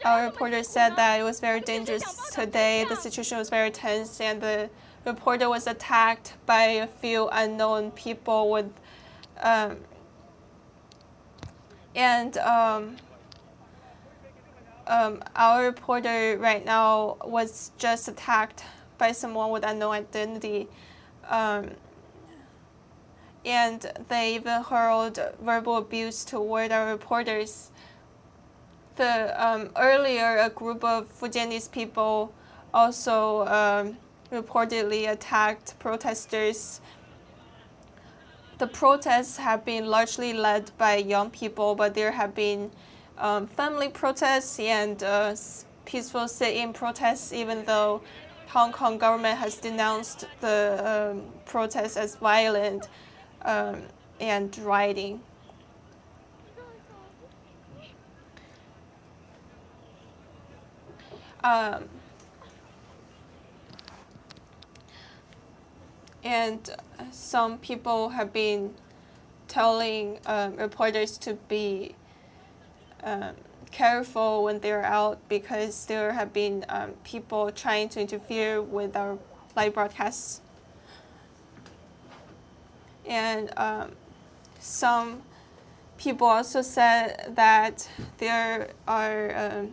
our reporter said that it was very dangerous today. The situation was very tense, and the reporter was attacked by a few unknown people with our reporter right now was just attacked by someone with unknown identity. And they even hurled verbal abuse toward our reporters. Earlier, a group of Fujianese people also reportedly attacked protesters. The protests have been largely led by young people, but there have been family protests and peaceful sit-in protests, even though Hong Kong government has denounced the protests as violent and rioting. And some people have been telling reporters to be careful when they're out because there have been people trying to interfere with our live broadcasts. And some people also said that there are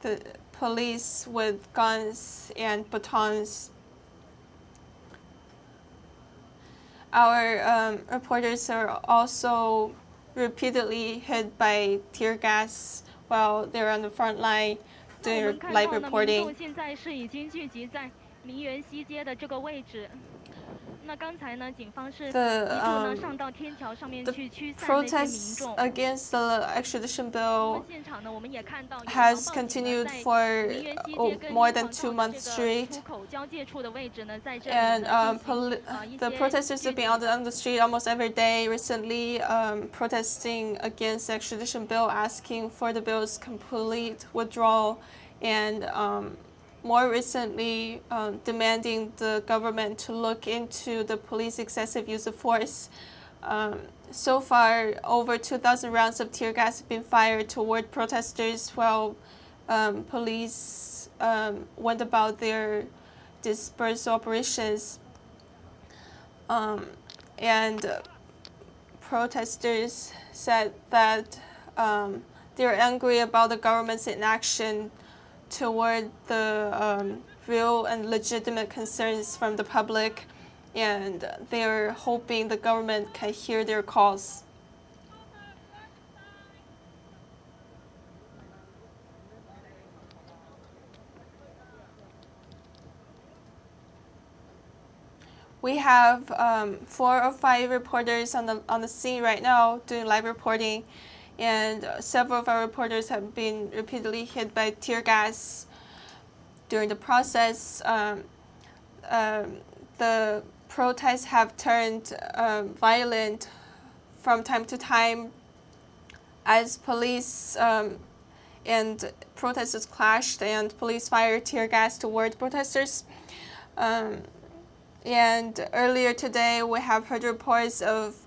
the police with guns and batons. Our reporters are also repeatedly hit by tear gas while they're on the front line doing live reporting. The protests against the extradition bill has continued for more than 2 months straight. And the protesters have been out on the street almost every day recently, protesting against the extradition bill, asking for the bill's complete withdrawal, and more recently demanding the government to look into the police excessive use of force. So far, over 2,000 rounds of tear gas have been fired toward protesters while police went about their dispersal operations. And protesters said that they're angry about the government's inaction toward the real and legitimate concerns from the public, and they're hoping the government can hear their calls. We have 4 or 5 reporters on the scene right now doing live reporting, and several of our reporters have been repeatedly hit by tear gas. During the process, the protests have turned violent from time to time as police and protesters clashed and police fired tear gas toward protesters. And earlier today, we have heard reports of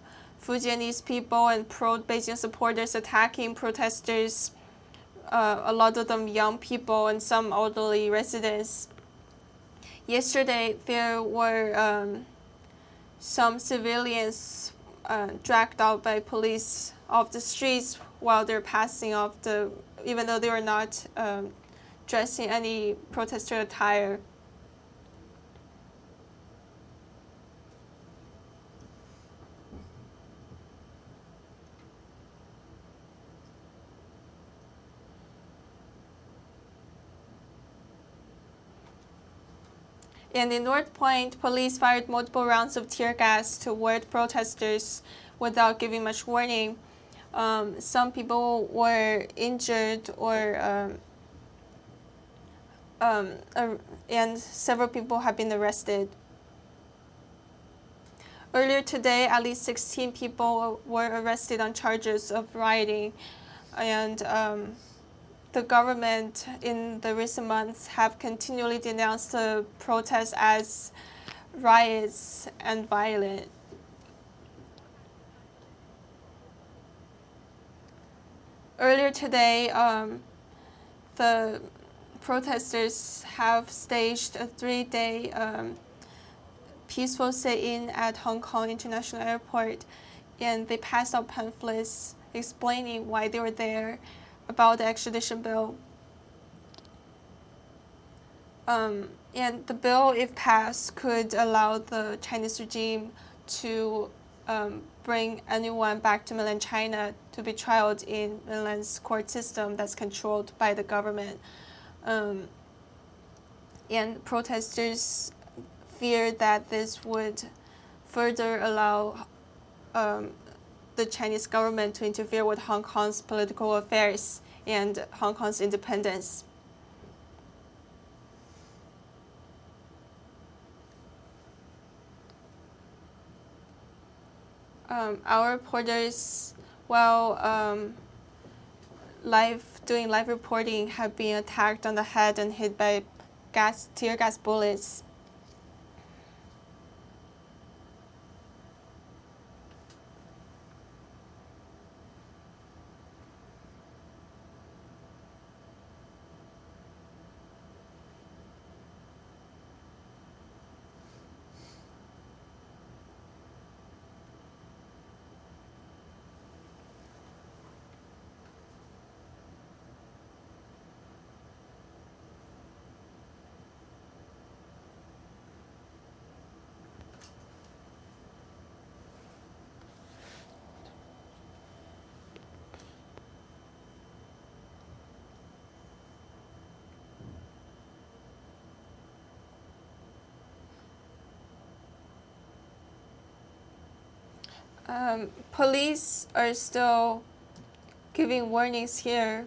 Fujianese people and pro-Beijing supporters attacking protesters, a lot of them young people and some elderly residents. Yesterday, there were some civilians dragged out by police off the streets while they're passing off even though they were not dressed in any protester attire. And in North Point, police fired multiple rounds of tear gas toward protesters without giving much warning. Some people were injured and several people have been arrested. Earlier today, at least 16 people were arrested on charges of rioting, and the government in the recent months have continually denounced the protests as riots and violent. Earlier today, the protesters have staged a 3-day peaceful sit-in at Hong Kong International Airport, and they passed out pamphlets explaining why they were there about the extradition bill. And the bill, if passed, could allow the Chinese regime to bring anyone back to mainland China to be trialed in mainland's court system that's controlled by the government. And protesters fear that this would further allow the Chinese government to interfere with Hong Kong's political affairs and Hong Kong's independence. Our reporters, while doing live reporting, have been attacked on the head and hit by tear gas bullets. Police are still giving warnings here.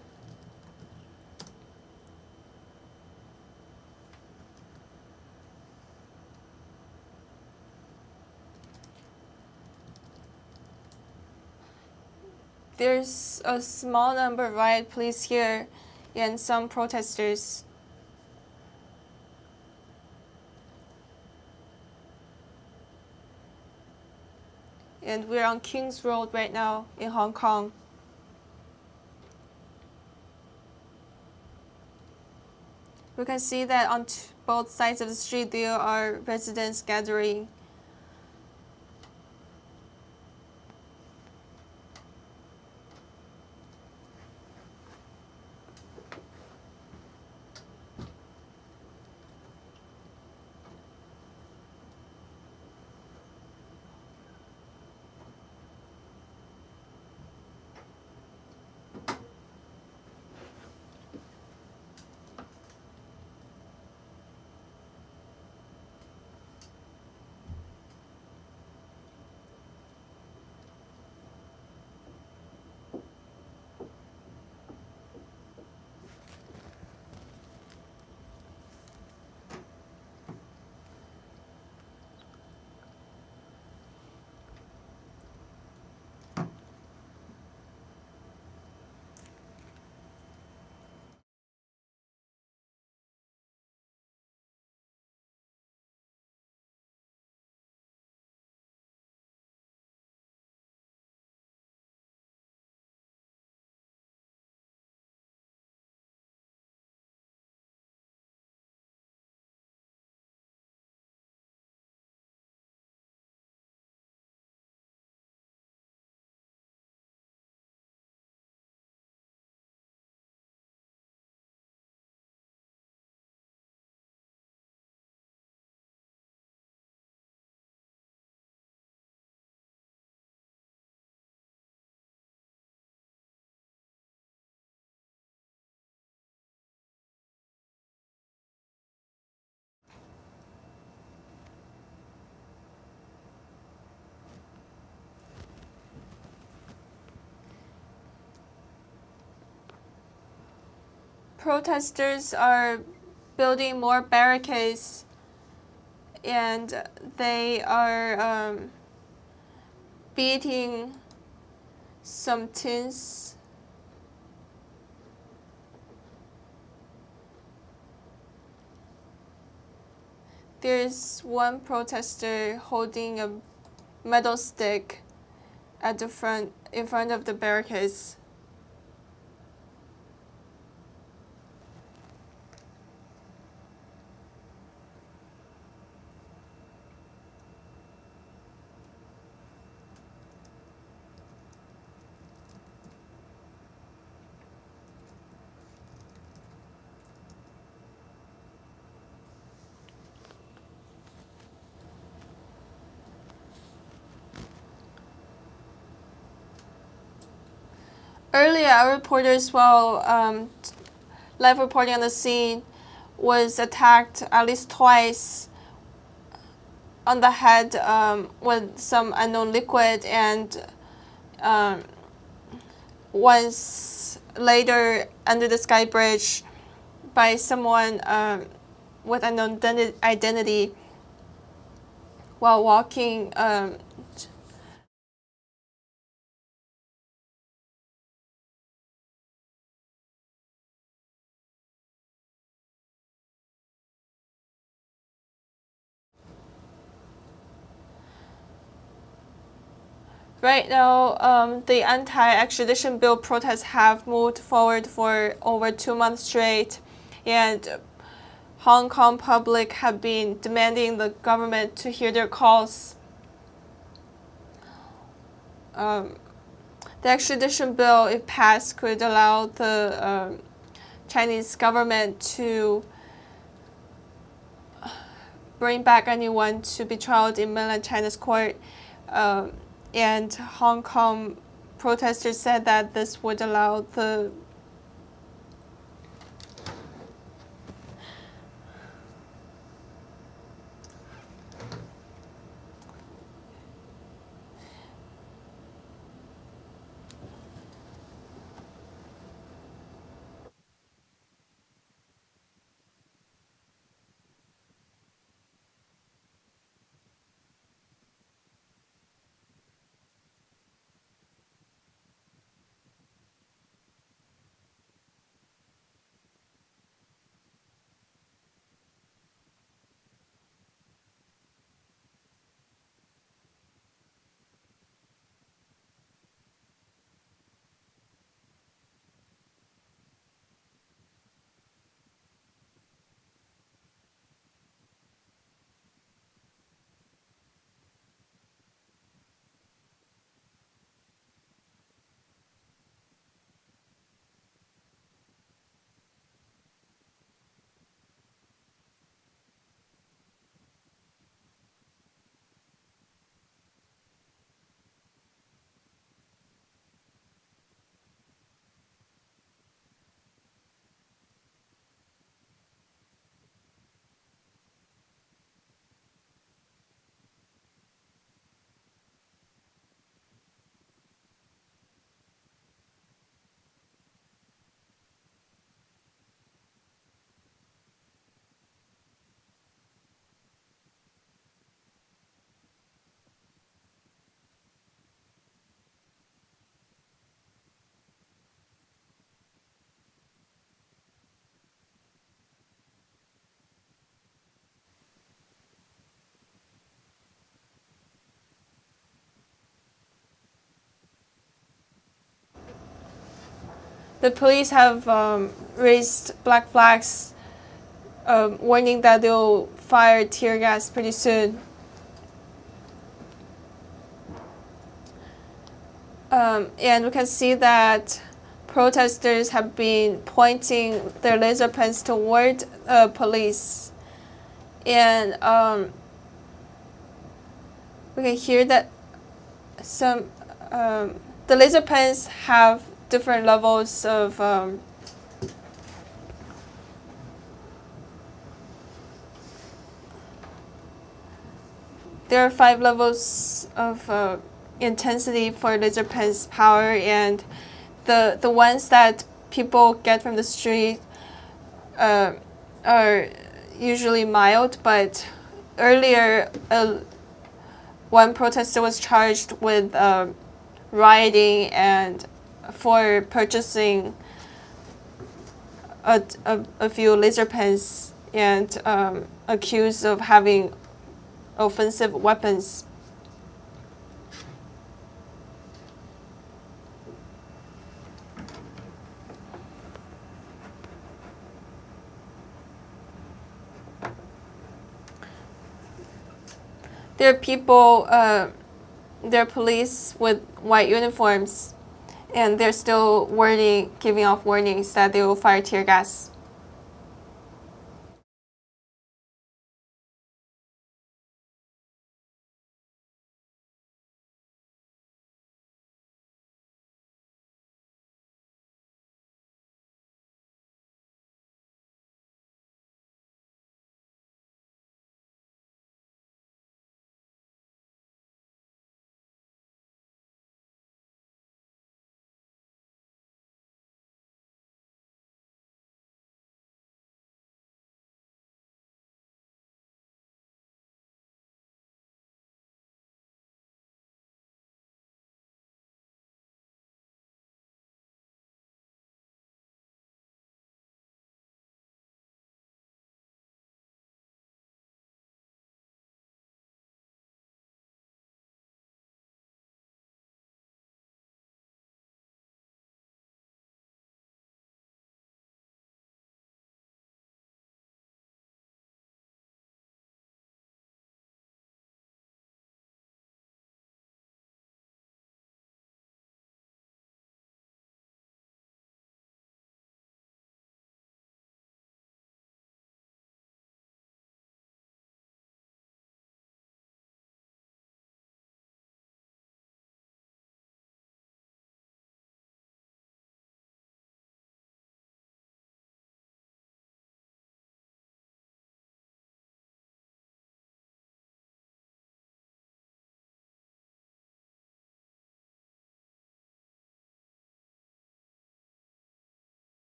There's a small number of riot police here and some protesters. And we're on King's Road right now in Hong Kong. We can see that on both sides of the street there are residents gathering. Protesters are building more barricades and they are beating some tins. There's one protester holding a metal stick at the front, in front of the barricades. Earlier, our reporters, while live reporting on the scene, was attacked at least twice on the head with some unknown liquid, and once later under the Sky Bridge by someone with unknown identity while walking. Right now, the anti-extradition bill protests have moved forward for over 2 months straight, and Hong Kong public have been demanding the government to hear their calls. The extradition bill, if passed, could allow the Chinese government to bring back anyone to be tried in mainland China's court. And Hong Kong protesters said that this would allow the the police have raised black flags, warning that they'll fire tear gas pretty soon. And we can see that protesters have been pointing their laser pens toward police. And we can hear that the laser pens have different levels of there are 5 levels of intensity for laser pens power, and the ones that people get from the street are usually mild, but earlier one protester was charged with rioting and for purchasing a few laser pens and accused of having offensive weapons. There are people, there are police with white uniforms, and they're still giving off warnings that they will fire tear gas.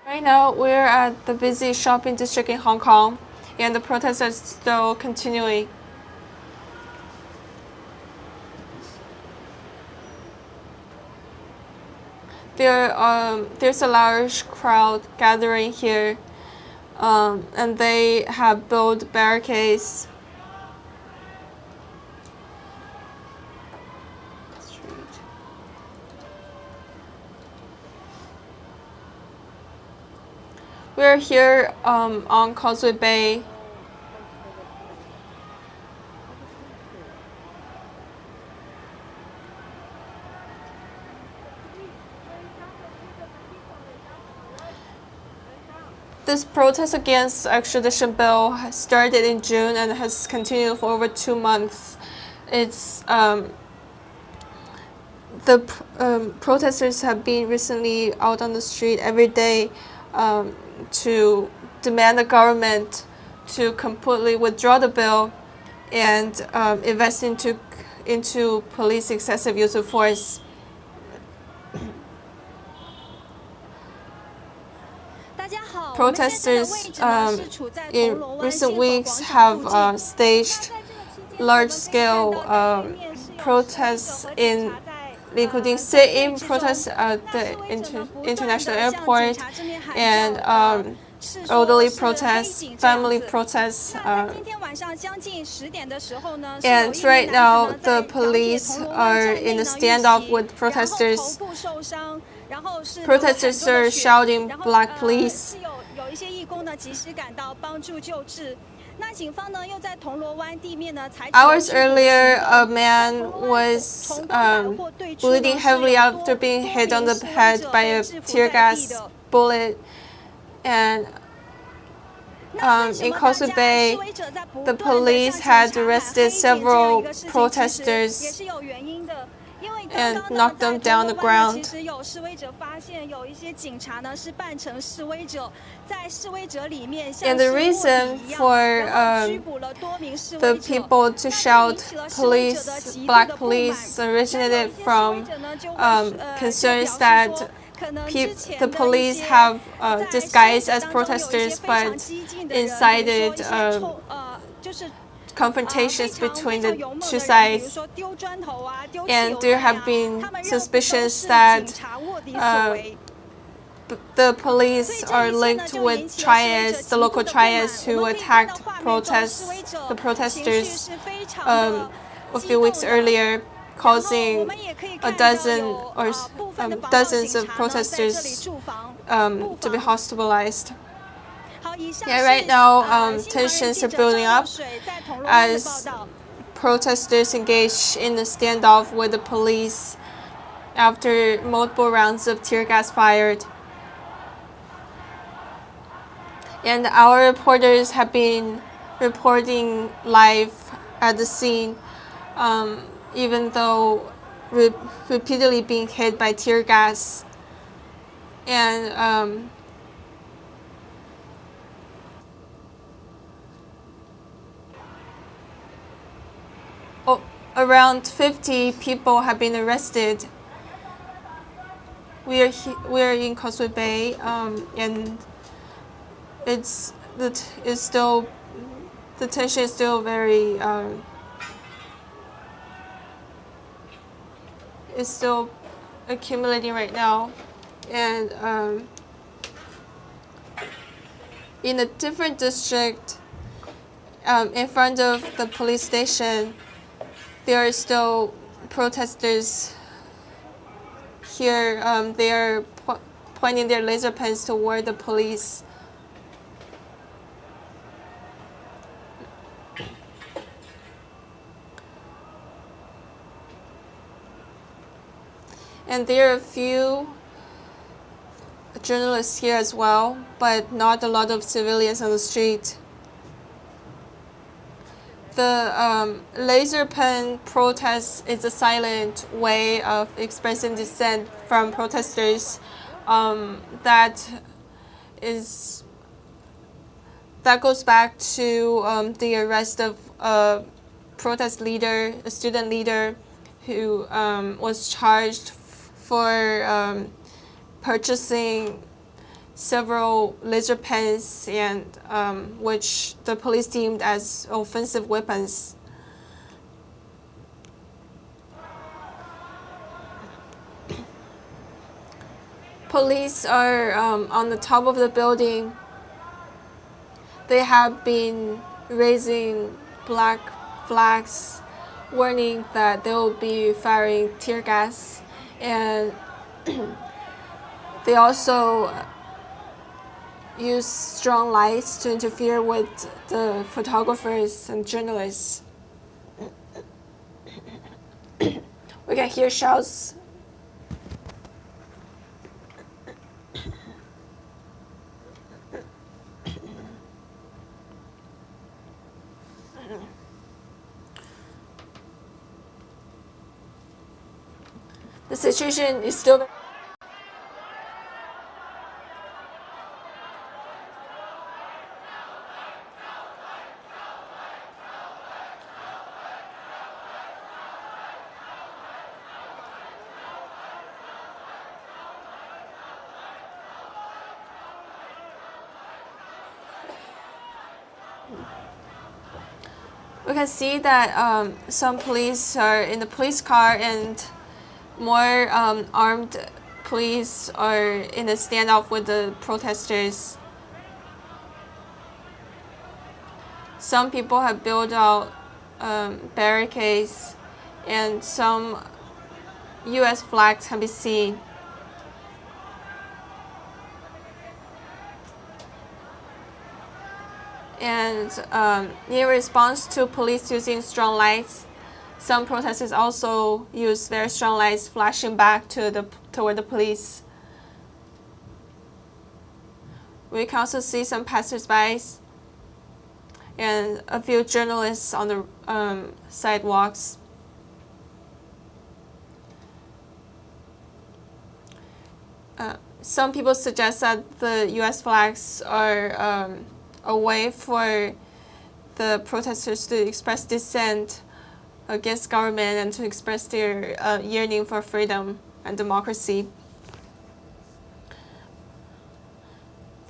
Right now, we're at the busy shopping district in Hong Kong, and the protests are still continuing. There's a large crowd gathering here, and they have built barricades. We're here on Causeway Bay. This protest against extradition bill has started in June and has continued for over 2 months. It's protesters have been recently out on the street every day to demand the government to completely withdraw the bill and invest into police excessive use of force. Protesters in recent weeks have staged large-scale protests including sit-in protests at the international airport and elderly protests, family protests. And right now, the police are in a standoff with protesters. Protesters are shouting "Black Police." Hours earlier, a man was bleeding heavily after being hit on the head by a tear gas bullet. And in Causeway Bay, the police had arrested several protesters and knocked them down the ground. And the reason for the people to shout "Police, Black Police" originated from concerns that the police have disguised as protesters but incited confrontations between the two sides, and there have been suspicions that the police are linked with triads, the local triads who attacked the protesters a few weeks earlier, causing a dozen or dozens of protesters to be hospitalized. Yeah, right now tensions are building up as protesters engage in a standoff with the police after multiple rounds of tear gas fired. And our reporters have been reporting live at the scene, even though repeatedly being hit by tear gas. And around 50 people have been arrested. We are in Causeway Bay, and the tension is still very it's still accumulating right now, and in a different district, in front of the police station, there are still protesters here. They are pointing their laser pens toward the police. And there are a few journalists here as well, but not a lot of civilians on the street. The laser pen protest is a silent way of expressing dissent from protesters that goes back to the arrest of a protest leader, a student leader, who was charged for purchasing several laser pens and which the police deemed as offensive weapons. Police are on the top of the building. They have been raising black flags, warning that they will be firing tear gas, and they also use strong lights to interfere with the photographers and journalists. We can hear shouts. The situation is still we can see that some police are in the police car and more armed police are in a standoff with the protesters. Some people have built out barricades, and some US flags can be seen. And in response to police using strong lights, some protesters also use very strong lights flashing back toward the police. We can also see some passersby and a few journalists on the sidewalks. Some people suggest that the US flags are a way for the protesters to express dissent against government and to express their yearning for freedom and democracy.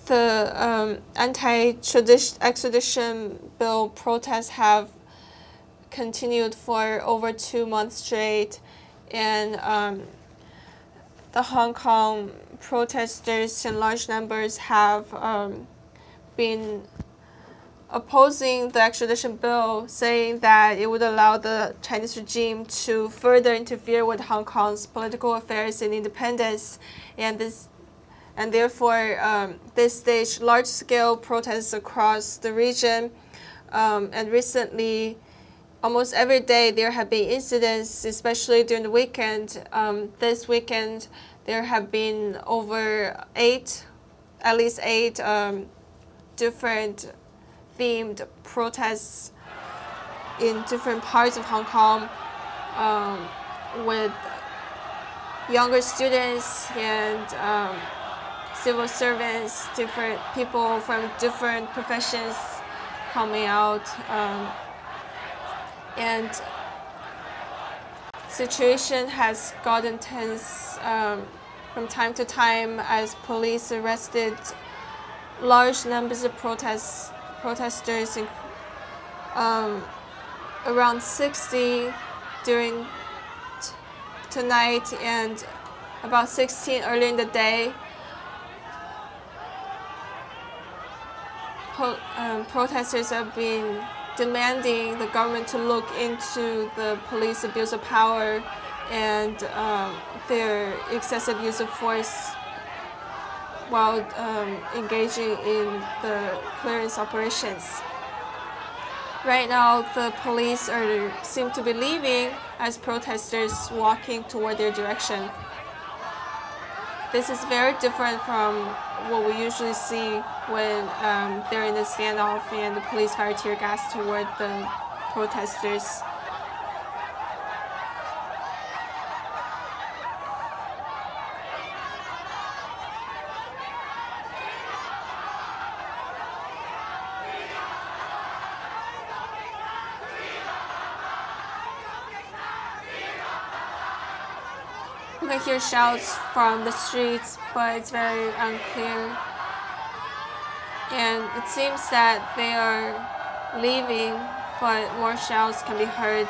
The anti-extradition bill protests have continued for over 2 months straight, and the Hong Kong protesters in large numbers have been opposing the extradition bill, saying that it would allow the Chinese regime to further interfere with Hong Kong's political affairs and independence, and therefore this staged large-scale protests across the region. And recently, almost every day there have been incidents, especially during the weekend. This weekend, there have been at least eight different themed protests in different parts of Hong Kong, with younger students and civil servants, different people from different professions coming out, and situation has gotten tense from time to time as police arrested large numbers of protesters, around 60 during tonight and about 16 early in the day. Protesters have been demanding the government to look into the police abuse of power and their excessive use of force while engaging in the clearance operations. Right now, the police seem to be leaving as protesters walking toward their direction. this is very different from what we usually see when they're in the standoff and the police fire tear gas toward the protesters. You can hear shouts from the streets, but it's very unclear. And it seems that they are leaving, but more shouts can be heard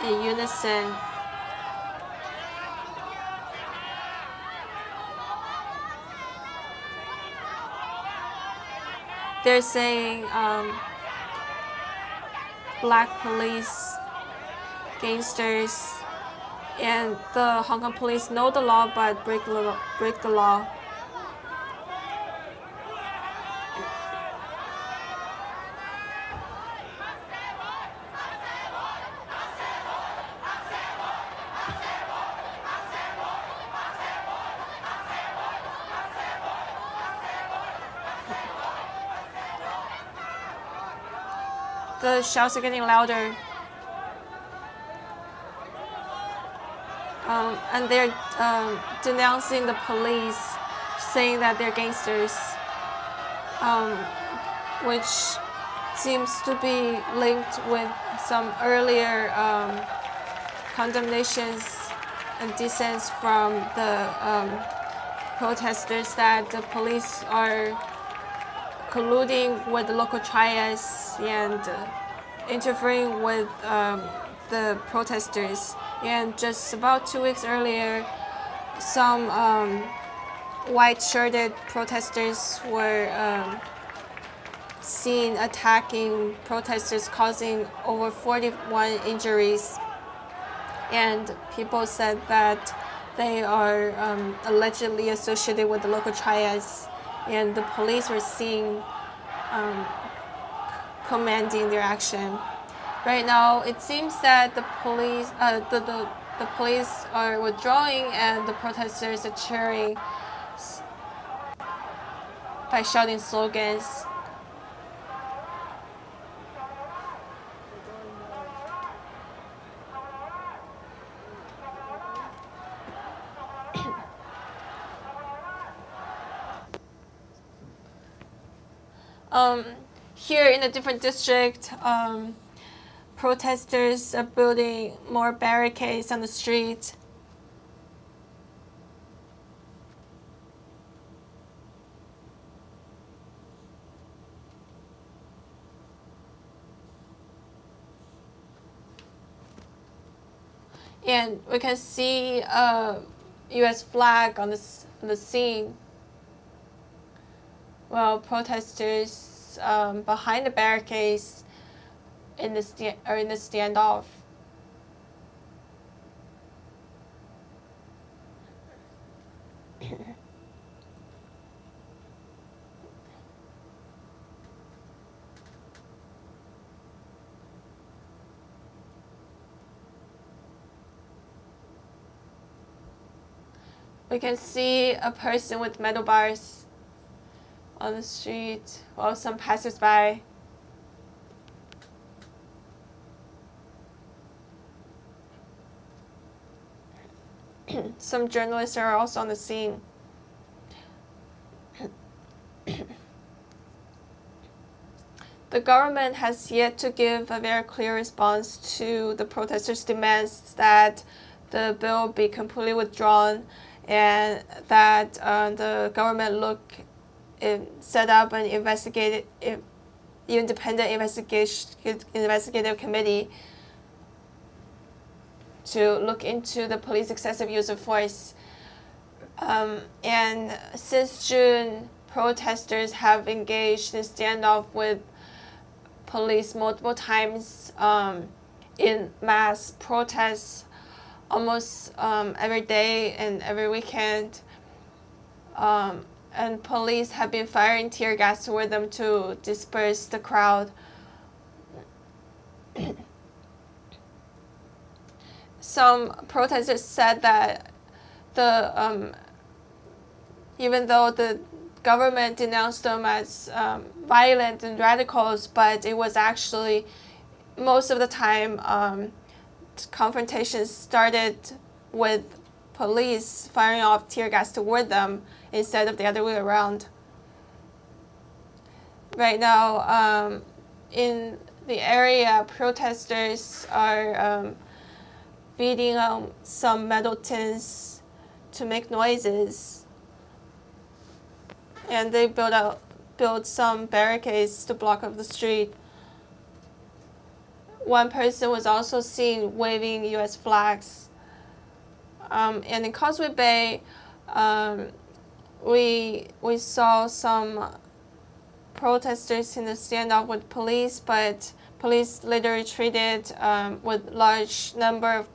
in unison. They're saying black police, gangsters, and the Hong Kong police know the law but break the law. The shouts are getting louder. And they're denouncing the police, saying that they're gangsters, which seems to be linked with some earlier condemnations and dissents from the protesters that the police are colluding with the local triads and interfering with the protesters. And just about 2 weeks earlier, some white-shirted protesters were seen attacking protesters, causing over 41 injuries. And people said that they are allegedly associated with the local triads, and the police were seen commanding their action. Right now, it seems that the police are withdrawing and the protesters are cheering by shouting slogans. Here in a different district, protesters are building more barricades on the street. And we can see a U.S. flag on the scene. Well, protesters behind the barricades are in the standoff. We can see a person with metal bars on the street, while some passersby. Some journalists are also on the scene. The government has yet to give a very clear response to the protesters' demands that the bill be completely withdrawn and that the government set up an independent investigative committee to look into the police excessive use of force. And since June, protesters have engaged in standoff with police multiple times in mass protests almost every day and every weekend. And police have been firing tear gas toward them to disperse the crowd. Some protesters said that the even though the government denounced them as violent and radicals, but it was actually most of the time confrontations started with police firing off tear gas toward them instead of the other way around. Right now, in the area, protesters are beating on some metal tins to make noises, and they built some barricades to block up the street. One person was also seen waving U.S. flags. And in Causeway Bay, we saw some protesters in the standoff with police, but police later retreated with large number of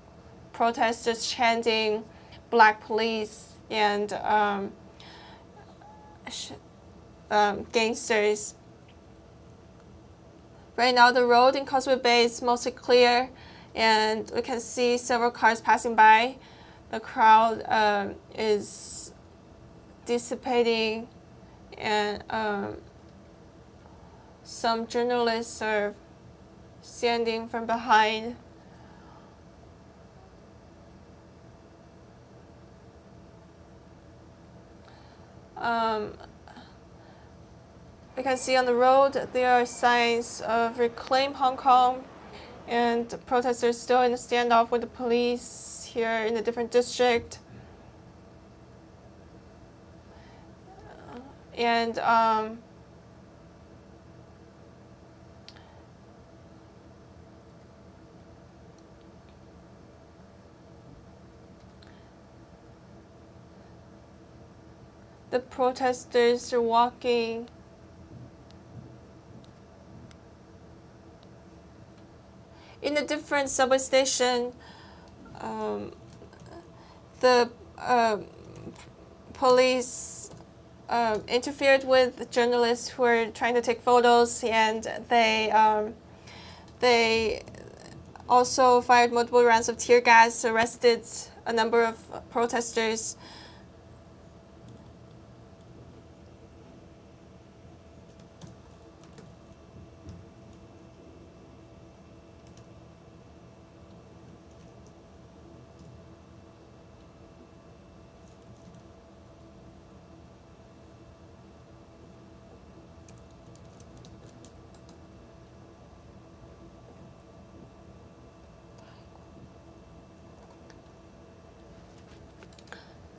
protesters chanting "Black Police" and gangsters. Right now, the road in Causeway Bay is mostly clear, and we can see several cars passing by. The crowd is dissipating, and some journalists are standing from behind. You can see on the road there are signs of Reclaim Hong Kong, and protesters still in a standoff with the police here in a different district. And the protesters are walking in a different subway station. The police interfered with journalists who were trying to take photos, and they also fired multiple rounds of tear gas, arrested a number of protesters.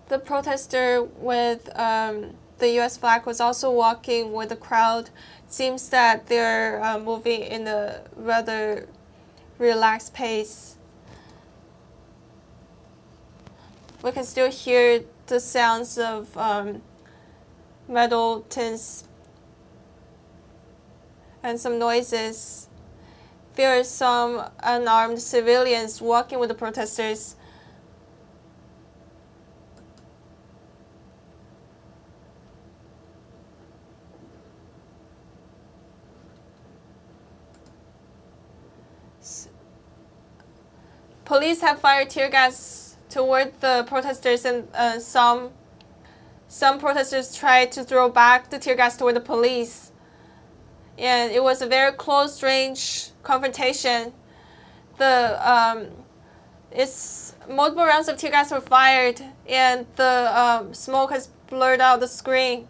The protester with the U.S. flag was also walking with the crowd. It seems that they're moving in a rather relaxed pace. We can still hear the sounds of metal tins and some noises. There are some unarmed civilians walking with the protesters. Police have fired tear gas toward the protesters, and some protesters tried to throw back the tear gas toward the police. And it was a very close-range confrontation. Multiple rounds of tear gas were fired, and the smoke has blurred out the screen.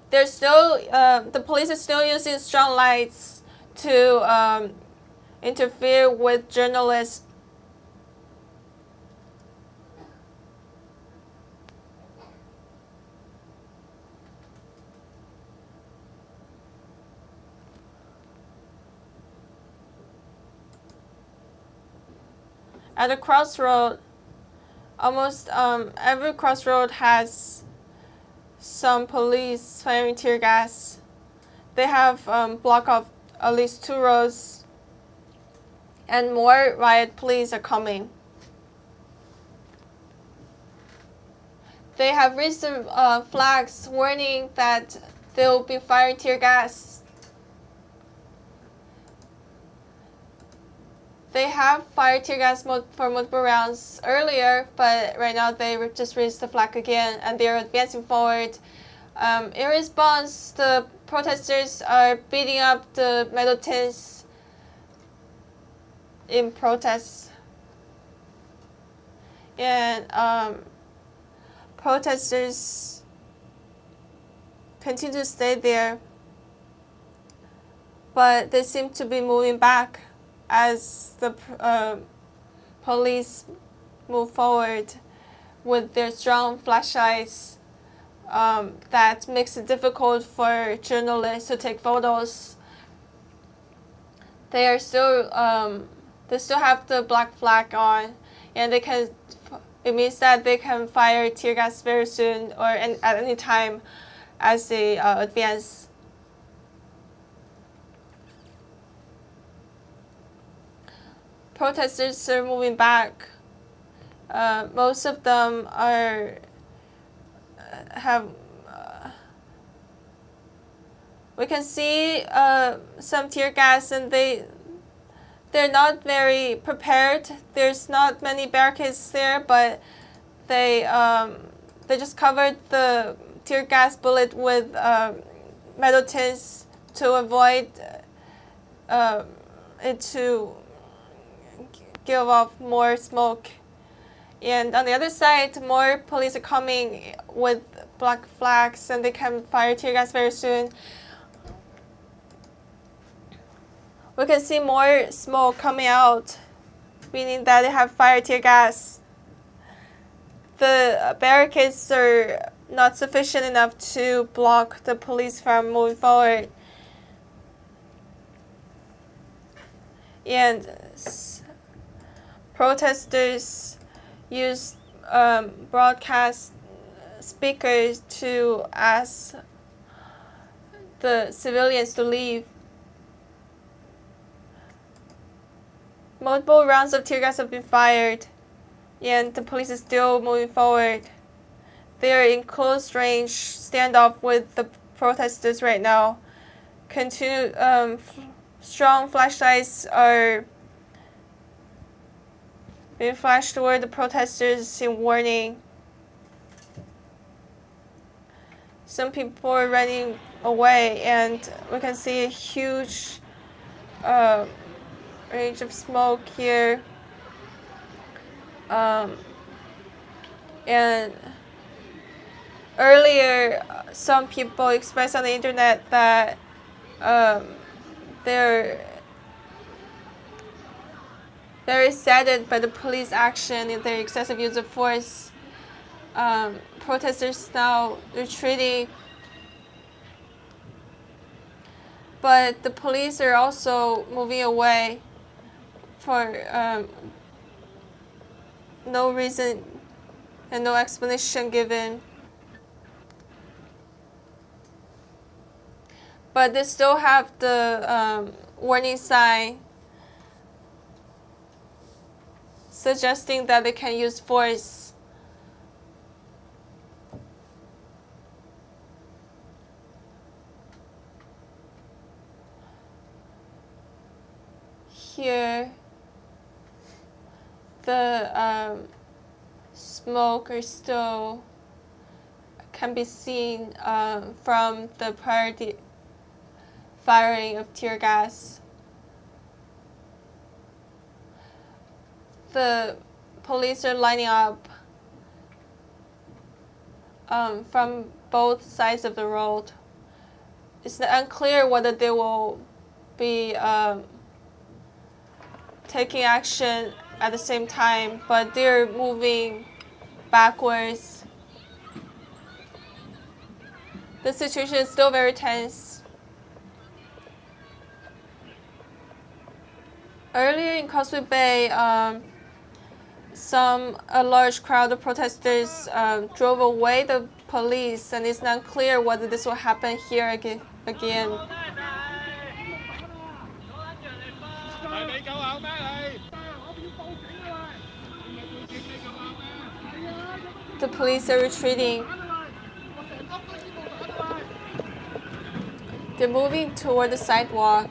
There's still the police is still using strong lights to interfere with journalists. At a crossroad, almost every crossroad has some police firing tear gas. They have blocked off at least 2 roads, and more riot police are coming. They have raised some flags warning that they will be firing tear gas. They have fired tear gas for multiple rounds earlier, but right now they just raised the flag again and they're advancing forward. In response, the protesters are beating up the metal tins in protest. And protesters continue to stay there, but they seem to be moving back as the police move forward with their strong flashlights that makes it difficult for journalists to take photos. They still have the black flag on, and it means that they can fire tear gas very soon or at any time as they advance. Protesters are moving back. Most of them we can see some tear gas, and they're not very prepared. There's not many barricades there, but they just covered the tear gas bullet with metal tins to avoid it to give off more smoke. And on the other side, more police are coming with black flags, and they can fire tear gas very soon. We can see more smoke coming out, meaning that they have fired tear gas. The barricades are not sufficient enough to block the police from moving forward. And protesters use broadcast speakers to ask the civilians to leave. Multiple rounds of tear gas have been fired, and the police is still moving forward. They are in close range standoff with the protesters right now. Strong flashlights are being flashed toward the protesters in warning. Some people are running away, and we can see a huge range of smoke here. And earlier, some people expressed on the internet that they're very saddened by the police action and their excessive use of force. Protesters now retreating, but the police are also moving away for no reason and no explanation given. But they still have the warning sign suggesting that they can use force. Here, the smoke or still can be seen from the prior firing of tear gas. The police are lining up from both sides of the road. It's unclear whether they will be taking action at the same time, but they're moving backwards. The situation is still very tense. Earlier in Causeway Bay, a large crowd of protesters drove away the police, and it's not clear whether this will happen here again. The police are retreating. They're moving toward the sidewalk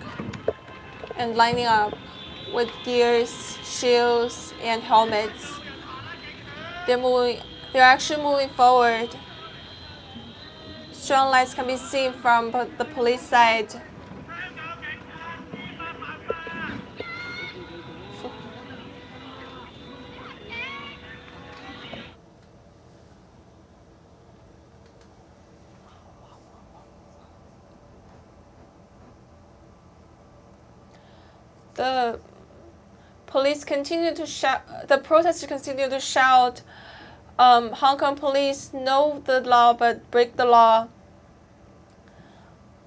and lining up. with gears, shields, and helmets. They're actually moving forward. Strong lights can be seen from the police side. The police continue to shout. The protesters continue to shout, "Hong Kong police know the law but break the law."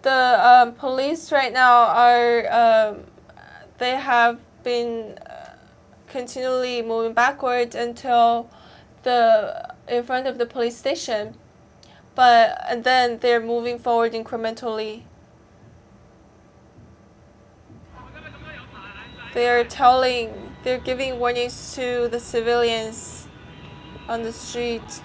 The police right now are they have been continually moving backward until in front of the police station, and then they're moving forward incrementally. They're giving warnings to the civilians on the street.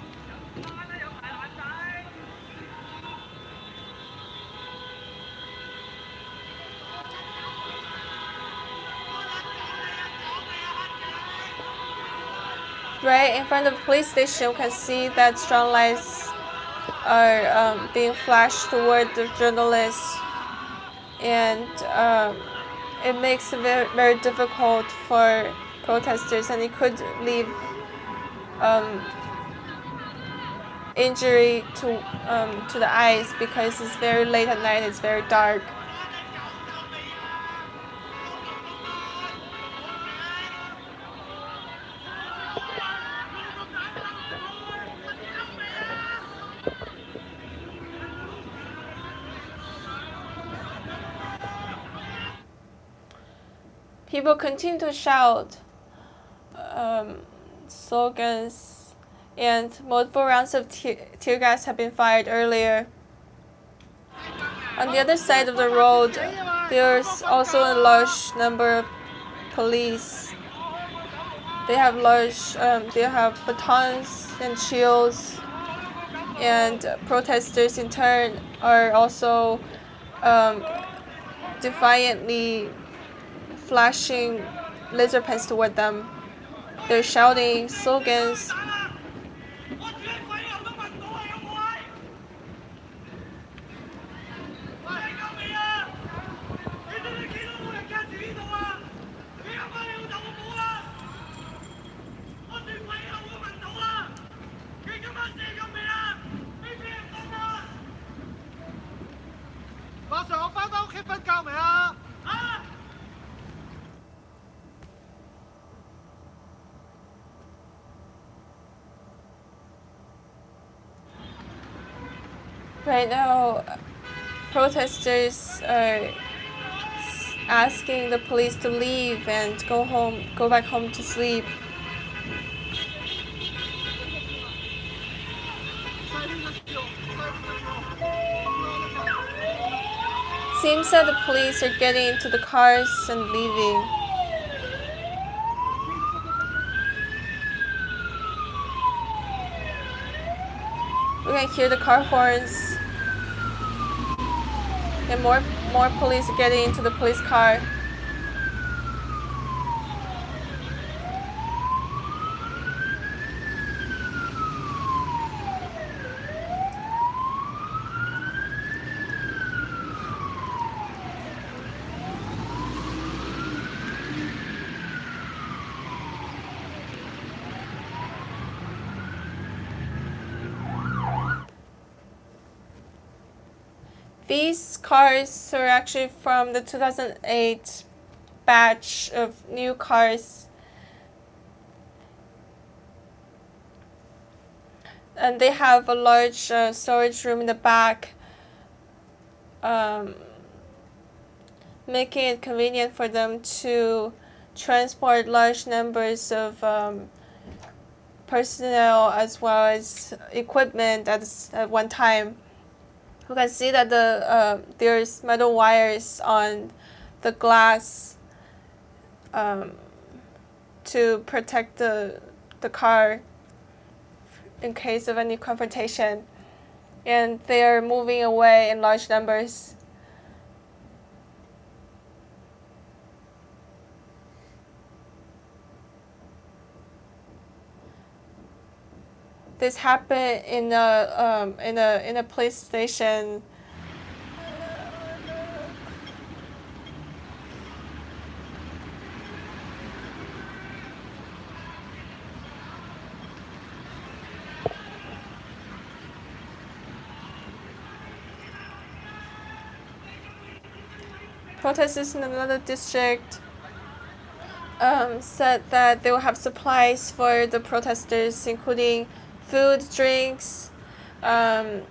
Right in front of the police station, you can see that strong lights are being flashed toward the journalists, and it makes it very, very difficult for protesters, and it could leave injury to the eyes because it's very late at night. It's very dark. People continue to shout slogans, and multiple rounds of tear gas have been fired earlier. On the other side of the road, there's also a large number of police. They have batons and shields, and protesters in turn are also defiantly flashing laser pens toward them. They're shouting slogans. Right now, protesters are asking the police to leave and go back home to sleep. Seems that the police are getting into the cars and leaving. We can hear the car horns, and more police are getting into the police car. These cars are actually from the 2008 batch of new cars. And they have a large storage room in the back, making it convenient for them to transport large numbers of personnel as well as equipment at one time. You can see that there's metal wires on the glass to protect the car in case of any confrontation, and they are moving away in large numbers. this happened in a police station. Protesters in another district said that they will have supplies for the protesters, including food, drinks, and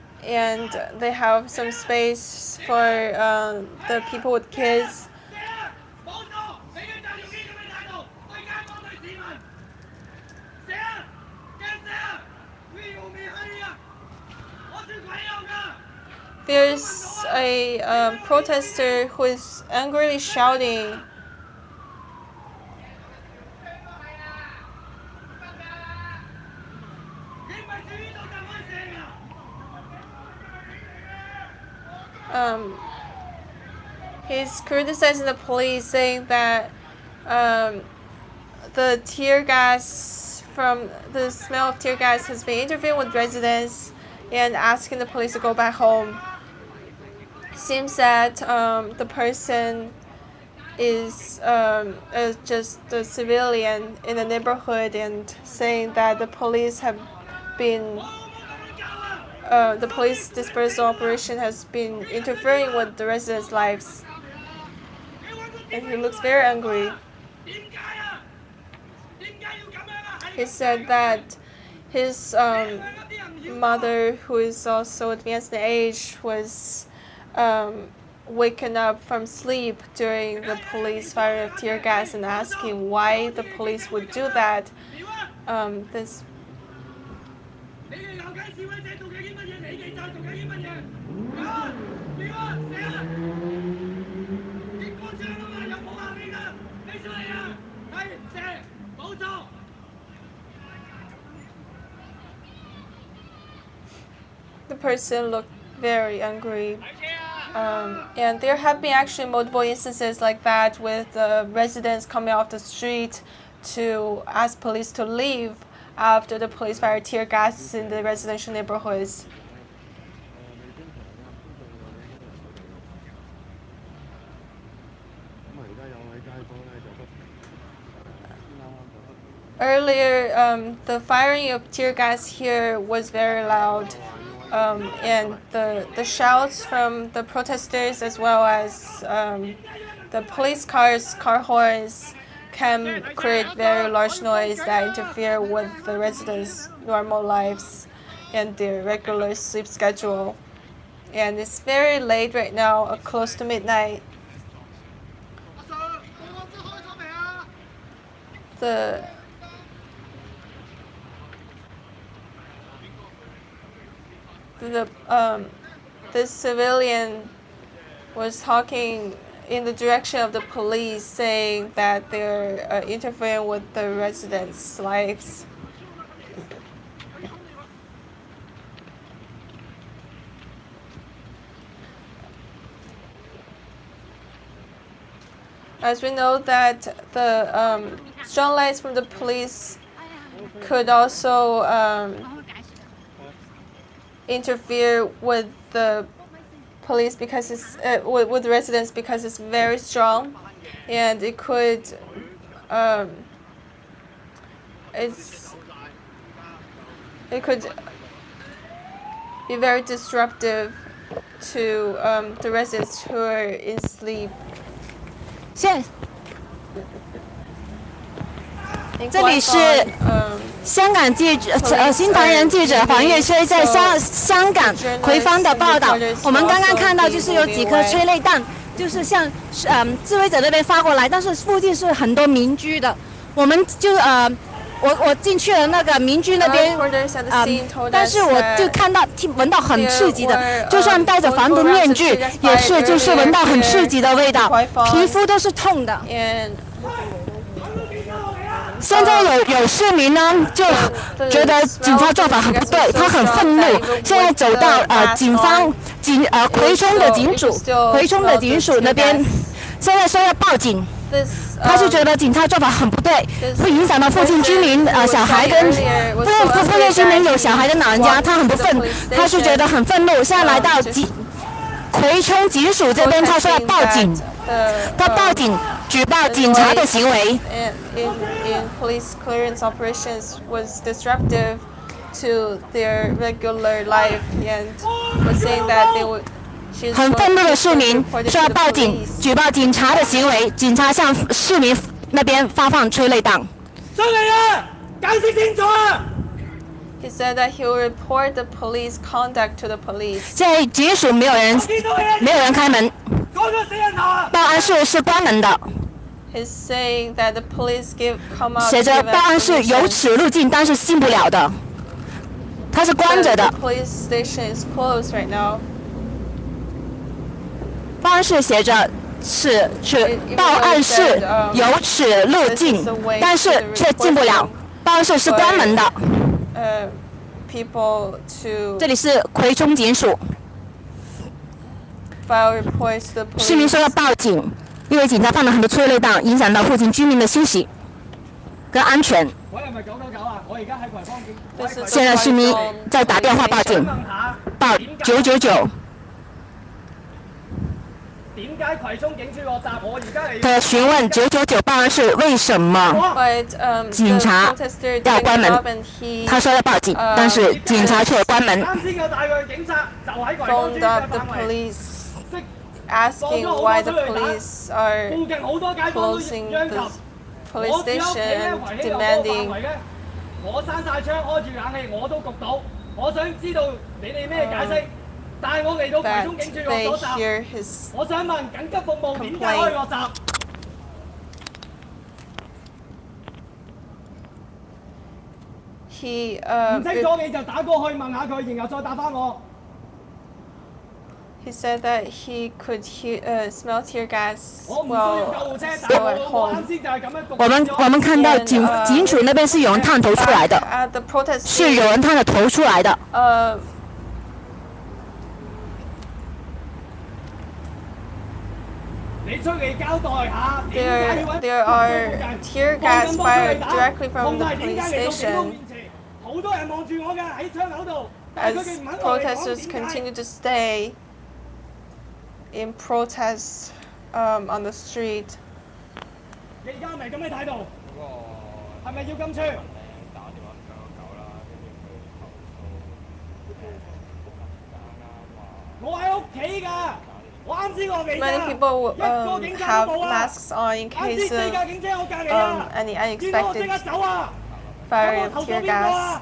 they have some space for the people with kids. There's a protester who is angrily shouting. He's criticizing the police, saying that the tear gas from the smell of tear gas has been interfering with residents and asking the police to go back home. Seems that the person is just a civilian in the neighborhood and saying that the police have been the police dispersal operation has been interfering with the residents' lives. And he looks very angry. He said that his mother, who is also advanced in age, was waken up from sleep during the police fire of tear gas and asking why the police would do that. This the person looked very angry. And there have been actually multiple instances like that with residents coming off the street to ask police to leave after the police fired tear gas in the residential neighborhoods. Earlier, the firing of tear gas here was very loud. And the shouts from the protesters as well as the police cars, car horns can create very large noise that interfere with the residents' normal lives and their regular sleep schedule. And it's very late right now, close to midnight. This civilian was talking in the direction of the police, saying that they're interfering with the residents' lives. As we know that the strong lights from the police could also interfere with the police because it's with the residents because it's very strong, and it could be very disruptive to the residents who are in sleep. 这里是香港记者新唐人记者黄月吹在香港葵芳的报道。我们刚刚看到就是有几颗催泪弹，就是向示威者那边发过来，但是附近是很多民居的。我们就我进去了那个民居那边，但是我就看到闻到很刺激的，就算戴着防毒面具，也是就是闻到很刺激的味道，皮肤都是痛的。现在有市民呢，就觉得警察做法很不对，他很愤怒。现在走到葵涌的警署那边，现在说要报警。This 他是觉得警察做法很不对，会影响到附近居民小孩跟附近居民有小孩的老人家，他很不忿，他是觉得很愤怒，现在来到葵涌警署这边，他说要报警，他报警举报警察的行为。In police clearance operations was disruptive to their regular life, and was saying that they would. 很愤怒的市民说要报警，举报警察的行为，警察向市民那边发放催泪弹。出嚟啊！解釋清楚啊！ He said that he will report the police conduct to the police. 在警署没有人开门，报案室是关门的。He's saying that the police come out. 写着报案室有此入境，但是进不了的，它是关着的。The police station is closed right now. 报案室写着是报案室有此入境，但是却进不了。报案室是关门的。People to 这里是葵涌警署。File reports to the police. 市民说要报警，因为警察放了很多催泪弹，影响到附近居民的休息跟安全。我係咪999啊？我而家喺葵芳警。现在市民在打电话报警，报999。點解葵涌警署落閘？我而家嚟。他询问999报案室为什么警察要關門，他說要報警，但是警察卻關門。啱先有帶佢警察就喺葵芳專嘅範圍。 Asking why the police are closing the police station, demanding. 我閂晒窗，開住冷氣，我都焗到。我想知道你哋咩解釋？但係我嚟到葵涌警署落咗閘，我想問緊急服務點解可以落閘？ 唔清楚你就打過去問下佢，然後再打返我。 He said that he could smell tear gas while still at home. 我们看到警署那边是有人探头出来的，是有人探着头出来的。你出嚟交代下， There are tear gas fired directly from the police station. 好多人望住我㗎喺窗口度，但係佢哋唔肯落嚟講點解。 As protesters continue to stay in protest on the street. 你而家咪咁嘅態度，係咪要咁串？我喺屋企㗎，我啱先我未㗎。Many people have masks on in case of any unexpected firing of tear gas.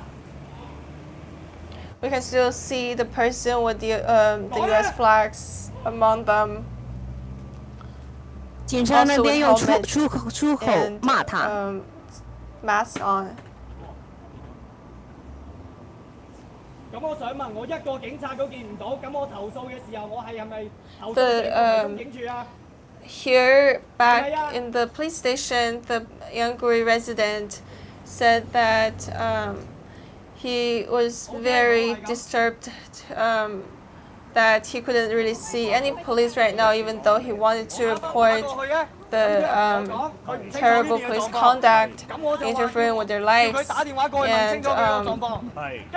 We can still see the person with the U.S. flags among them. 警察那边用出口骂他。Mask on. 咁我想問，我一個警察都見唔到，咁我投訴嘅時候，我係咪投訴嚟警署啊？ Here, back in the police station, the Yangguri resident said that he was very disturbed that he couldn't really see any police right now, even though he wanted to report the terrible police conduct interfering with their lives. And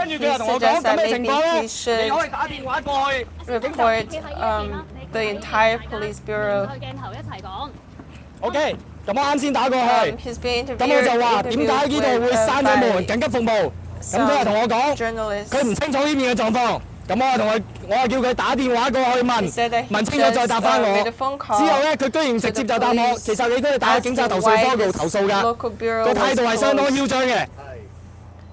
he suggests that maybe he should report the entire police bureau. OK， 咁我啱先打過去，咁我就話點解呢度會閂咗門緊急服務？咁佢又同我講，佢唔清楚呢邊嘅狀況。咁我又叫佢打電話過去問清楚再答翻我。之後咧，佢居然直接就答我，其實你都係打警察投訴科度投訴㗎，個態度係相當囂張嘅。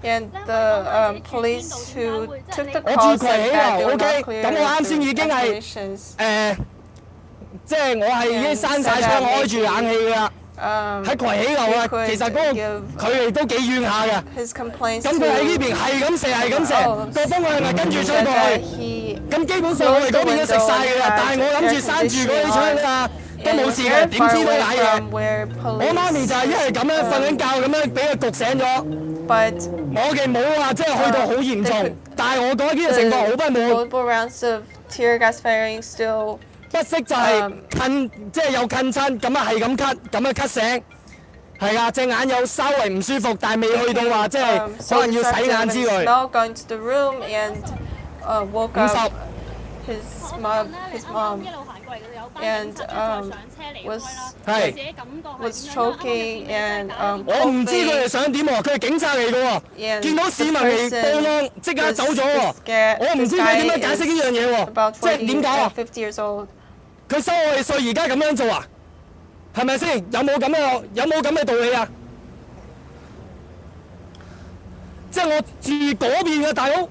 And the police who took the 我 call 住葵喜 said that they 樓 were ，OK， not clear 咁我啱先已經係 explanations. 即係我係已經閂晒窗，開住冷氣㗎啦。喺葵喜樓啊，其實嗰個距離都幾遠下嘅。咁佢喺呢邊係咁射係咁射，個風向係跟住吹過去。咁基本上我哋嗰邊都食晒㗎啦，但係我諗住閂住嗰啲窗啊，都冇事嘅，點知都瀨嘢。我媽咪就係因為咁樣瞓緊覺咁樣俾佢焗醒咗。我哋冇話即係去到好嚴重，但係我覺得呢個情況好不滿。Multiple rounds of tear gas firing still. 不適就係近，即係有近親咁啊，係咁咳，咁啊咳醒，係啊，隻眼有稍為唔舒服，但係未去到話即係可能要洗眼之類。Going to the room and woke up his mom and was choking and 我唔知佢哋想點喎，佢係警察嚟嘅喎，見到市民嚟報案即刻走咗喎，我唔知佢點樣解釋呢樣嘢喎，即係點解啊？佢收我哋稅而家咁樣做啊？係咪先？有冇咁嘅道理啊？即係我住嗰邊嘅大屋，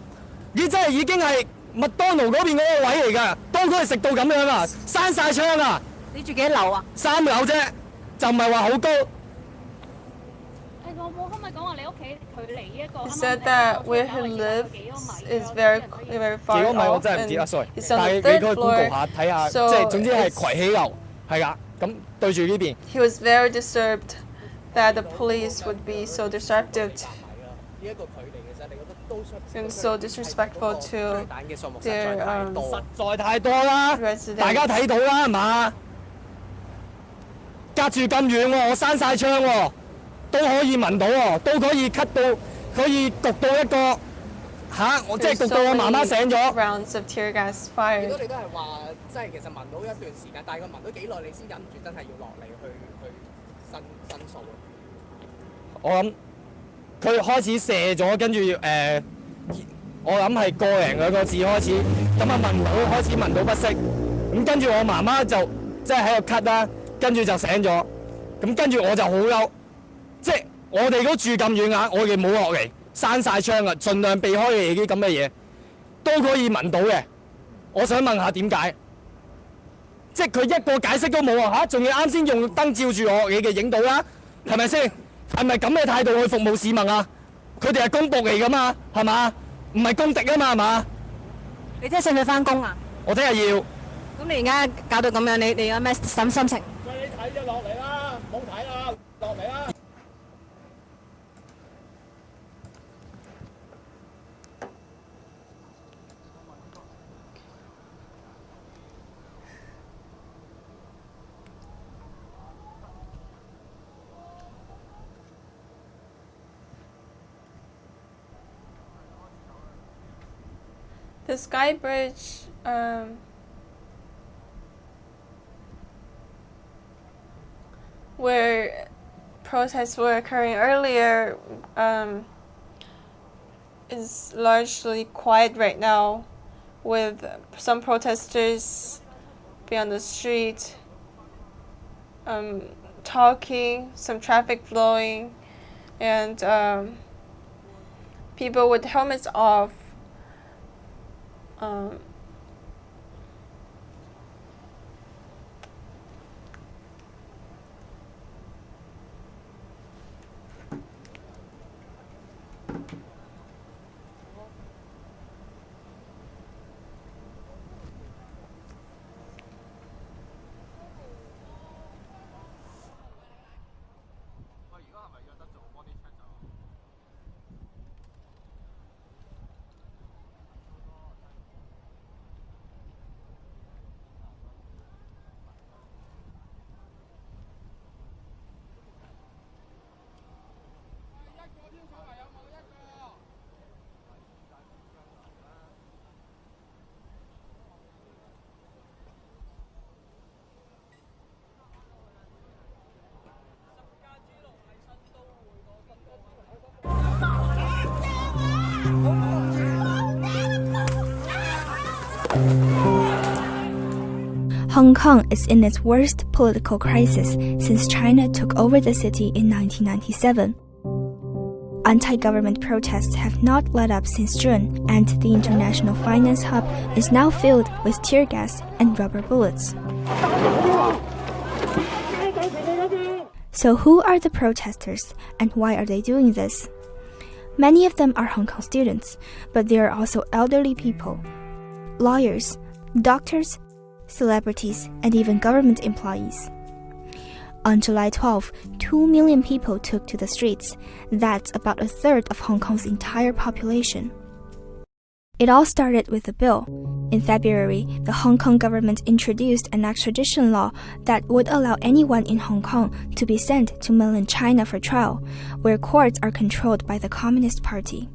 真係已經係麥當勞嗰邊嗰個位嚟㗎，當佢哋食到咁樣啊，閂晒窗啊！你住幾樓啊？3樓啫，就唔係話好高。我可唔可以講話你屋企距離呢一個？ He said that where he lives is very far off. 如果唔係我真係唔知啊 ，sorry。 It's 但 on 係 the 你 third 可以 Google 下 floor. 睇下，即係總之係葵喜樓，係㗎。咁對住呢邊。He was very disturbed that the police would be so disruptive and so disrespectful to their 實在太多啦，大家睇到啦，係嘛？隔住咁遠喎，我閂晒窗喎，都可以聞到喎，都可以咳到，可以焗到一個我即係焗到我媽媽醒咗。rounds of tear gas fire. 見到你都係話，即係其實聞到一段時間，但係佢聞到幾耐，你先忍唔住真係要落嚟去申訴啊？我諗佢開始射咗，跟住我諗係1.2個字開始，咁啊開始聞到不適，咁跟住我媽媽就即係喺度咳啦，跟住就醒咗，咁跟住我就好嬲，即係我哋都住咁遠啊，我哋冇落嚟，閂晒窗啊，盡量避開你啲咁嘅嘢，都可以聞到嘅。我想問下點解？即係佢一個解釋都冇啊！仲要啱先用燈照住我，你嘅影到啦，係咪先？係咪咁嘅態度去服務市民啊？佢哋係公僕嚟噶嘛，係嘛？唔係公敵啊嘛，係嘛？你聽日使唔使翻工啊？我聽日要。咁你而家搞到咁樣，你有咩心情？你睇咗落嚟啦，唔好睇啦，落嚟啦。The Sky Bridge, where protests were occurring earlier, is largely quiet right now, with some protesters be on the street, talking, some traffic flowing, and people with helmets off. Hong Kong is in its worst political crisis since China took over the city in 1997. Anti-government protests have not let up since June, and the international finance hub is now filled with tear gas and rubber bullets. So who are the protesters, and why are they doing this? Many of them are Hong Kong students, but there are also elderly people, lawyers, doctors, celebrities, and even government employees. On July 12, 2 million people took to the streets. That's about a third of Hong Kong's entire population. It all started with a bill. In February, the Hong Kong government introduced an extradition law that would allow anyone in Hong Kong to be sent to mainland China for trial, where courts are controlled by the Communist Party.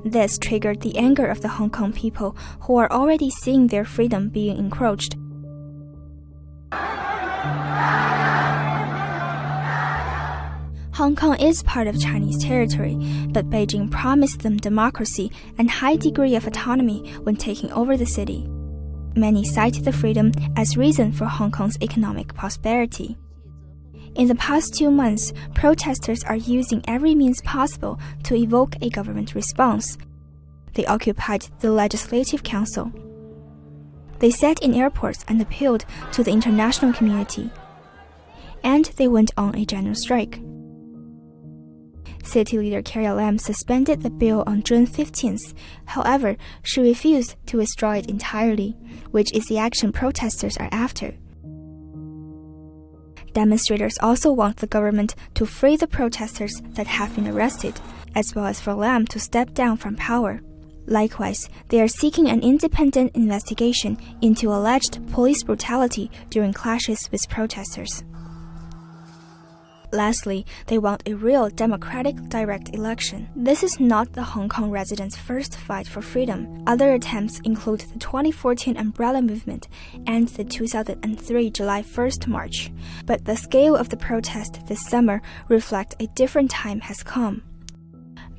This triggered the anger of the Hong Kong people, who are already seeing their freedom being encroached. Hong Kong is part of Chinese territory, but Beijing promised them democracy and high degree of autonomy when taking over the city. Many cite the freedom as reason for Hong Kong's economic prosperity. In the past 2 months, protesters are using every means possible to evoke a government response. They occupied the Legislative Council. They sat in airports and appealed to the international community. And they went on a general strike. City leader Carrie Lam suspended the bill on June 15th. However, she refused to withdraw it entirely, which is the action protesters are after. Demonstrators also want the government to free the protesters that have been arrested, as well as for Lam to step down from power. Likewise, they are seeking an independent investigation into alleged police brutality during clashes with protesters. Lastly, they want a real democratic direct election. This is not the Hong Kong residents' first fight for freedom. Other attempts include the 2014 Umbrella Movement and the 2003 July 1st March. But the scale of the protest this summer reflects a different time has come.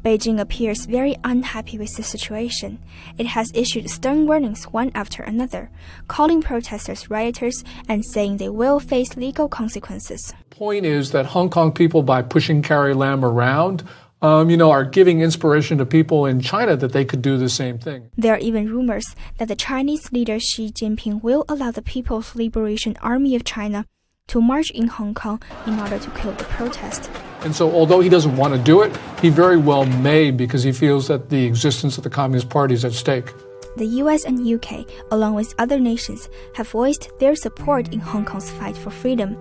Beijing appears very unhappy with the situation. It has issued stern warnings one after another, calling protesters rioters and saying they will face legal consequences. Point is that Hong Kong people, by pushing Carrie Lam around, are giving inspiration to people in China that they could do the same thing. There are even rumors that the Chinese leader Xi Jinping will allow the People's Liberation Army of China to march in Hong Kong in order to kill the protest. And so although he doesn't want to do it, he very well may, because he feels that the existence of the Communist Party is at stake. The US and UK, along with other nations, have voiced their support in Hong Kong's fight for freedom.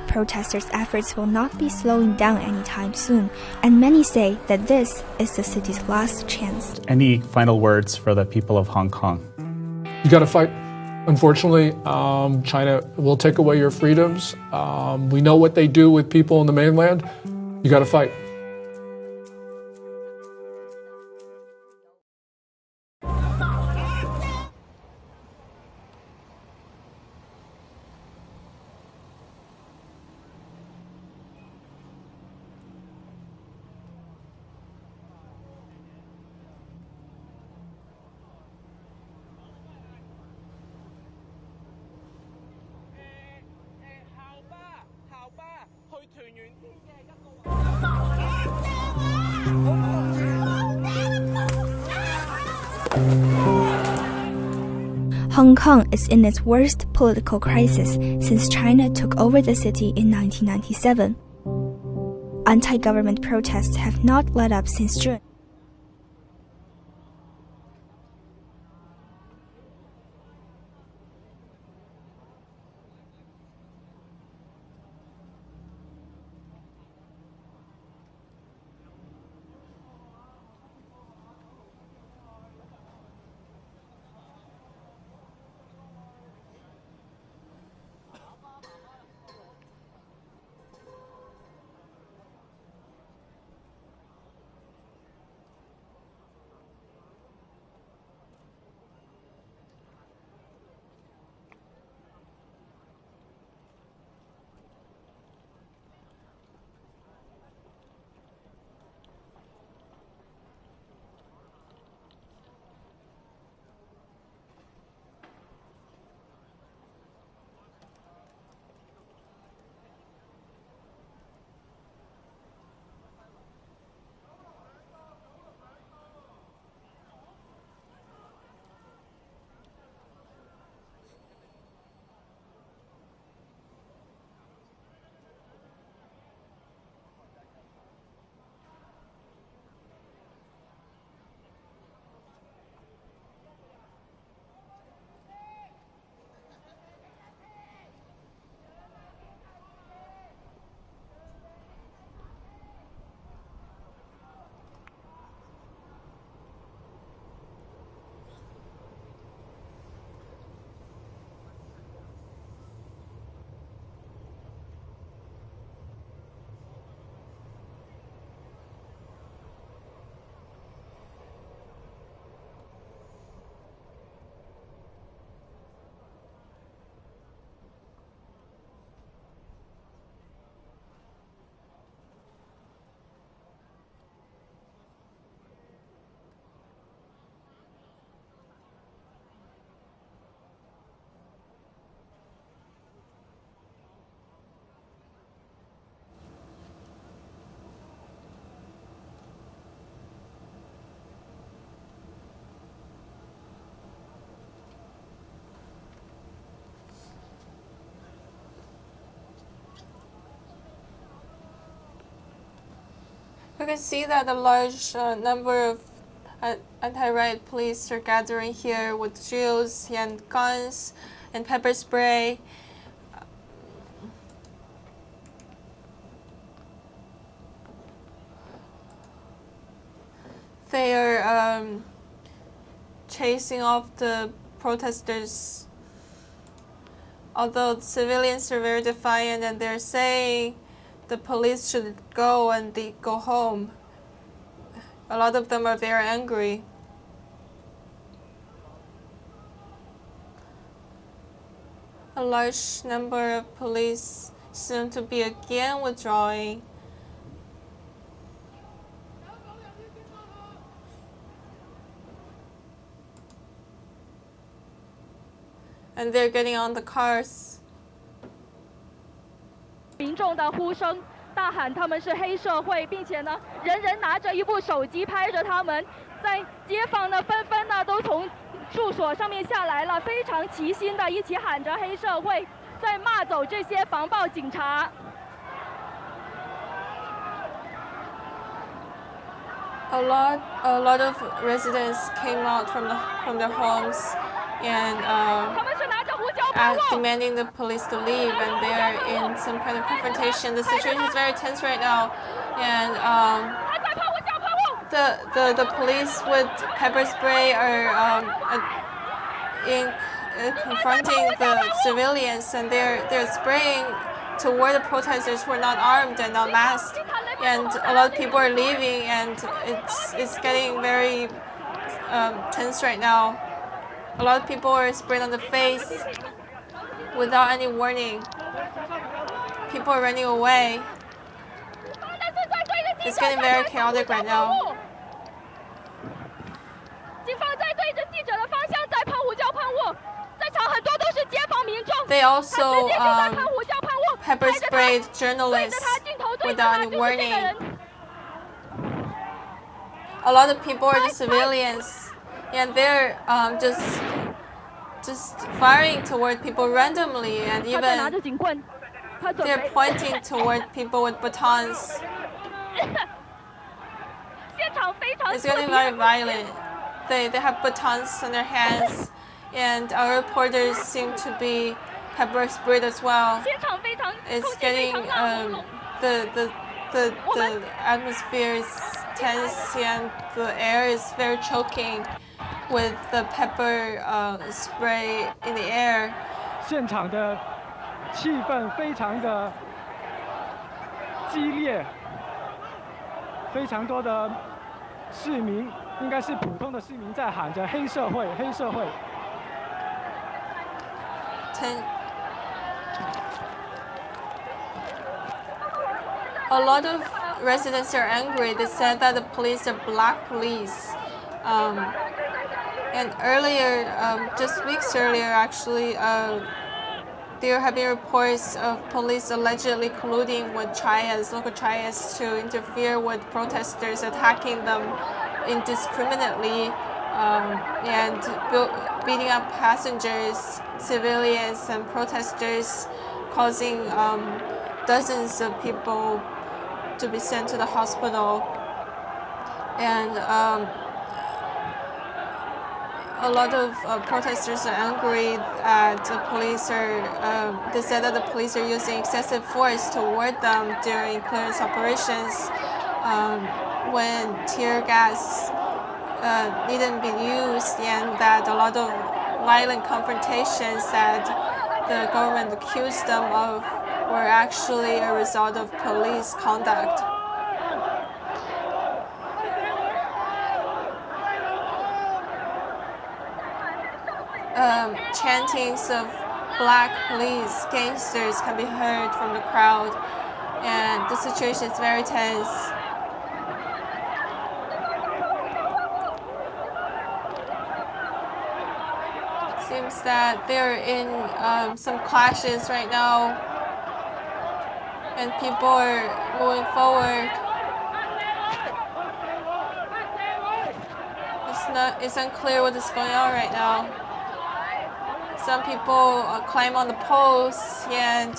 Protesters' efforts will not be slowing down anytime soon, and many say that this is the city's last chance. Any final words for the people of Hong Kong? You got to fight. Unfortunately, China will take away your freedoms. We know what they do with people in the mainland. You got to fight. Hong Kong is in its worst political crisis since China took over the city in 1997. Anti-government protests have not let up since June. We can see that a large number of anti-riot police are gathering here with drills and guns and pepper spray. They are chasing off the protesters. Although the civilians are very defiant and they're saying the police should go and they go home. A lot of them are very angry. A large number of police seem to be again withdrawing. And they're getting on the cars. 民众的呼声大喊他们是黑社会，并且呢，人人拿着一部手机拍着他们。在街坊呢，纷纷呢都从住所上面下来了，非常齐心的一起喊着黑社会，在骂走这些防暴警察。A lot of residents came out from their homes and demanding the police to leave, and they're in some kind of confrontation. The situation is very tense right now, and the police with pepper spray are confronting the civilians, and they're spraying toward the protesters who are not armed and not masked, and a lot of people are leaving, and it's getting very tense right now. A lot of people are sprayed on the face without any warning. People are running away. It's getting very chaotic right now. They also pepper sprayed journalists without any warning. A lot of people are the civilians, and they're just firing toward people randomly, and even they're pointing toward people with batons. It's getting very violent. They have batons in their hands, and our reporters seem to be pepper sprayed as well. It's getting the atmosphere is tense, and the air is very choking with the pepper spray in the air. 现场的气氛非常的激烈，非常多的市民，应该是普通的市民在喊着黑社会，黑社会。A lot of residents are angry. They said that the police are black police. And earlier, just weeks earlier, actually, there have been reports of police allegedly colluding with triads, local triads, to interfere with protesters, attacking them indiscriminately, and beating up passengers, civilians, and protesters, causing dozens of people to be sent to the hospital. And a lot of protesters are angry that the police are, they said that the police are using excessive force toward them during clearance operations when tear gas needn't be used, and that a lot of violent confrontations that the government accused them of were actually a result of police conduct. Chantings of black police, gangsters can be heard from the crowd, and the situation is very tense. Seems that they're in some clashes right now, and people are moving forward. It's unclear what is going on right now. Some people climb on the posts and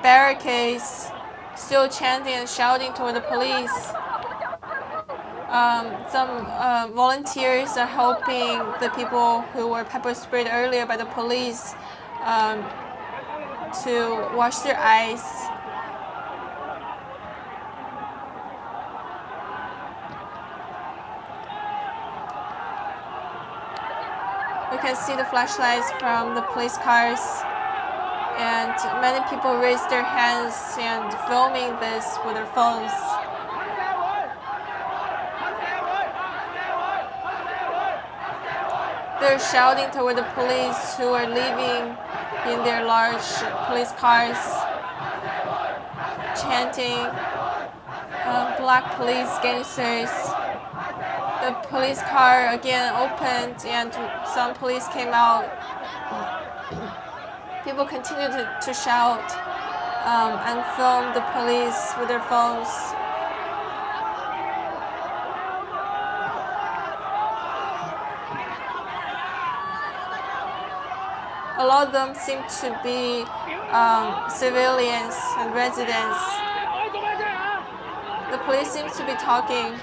barricades, still chanting and shouting toward the police. Some volunteers are helping the people who were pepper sprayed earlier by the police to wash their eyes. We can see the flashlights from the police cars, and many people raised their hands and filming this with their phones. They're shouting toward the police who are leaving in their large police cars, chanting, "Black police gangsters." The police car again opened and some police came out. People continued to shout and film the police with their phones. A lot of them seem to be civilians and residents. The police seems to be talking.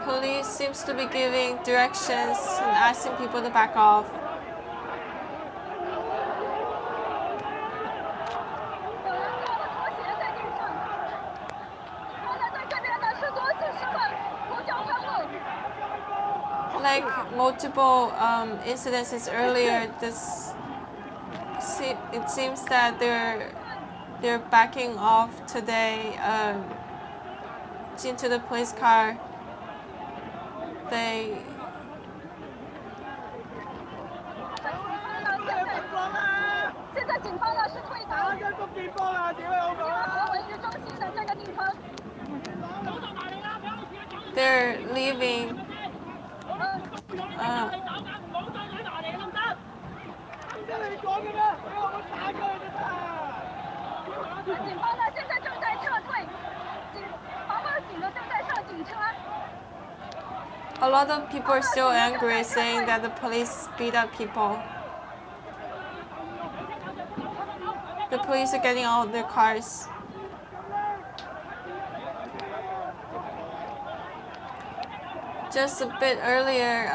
Police seems to be giving directions and asking people to back off. Like multiple incidences earlier, it seems that they're backing off today into the police car. They they're leaving. A lot of people are still angry, saying that the police beat up people. The police are getting out of their cars. Just a bit earlier,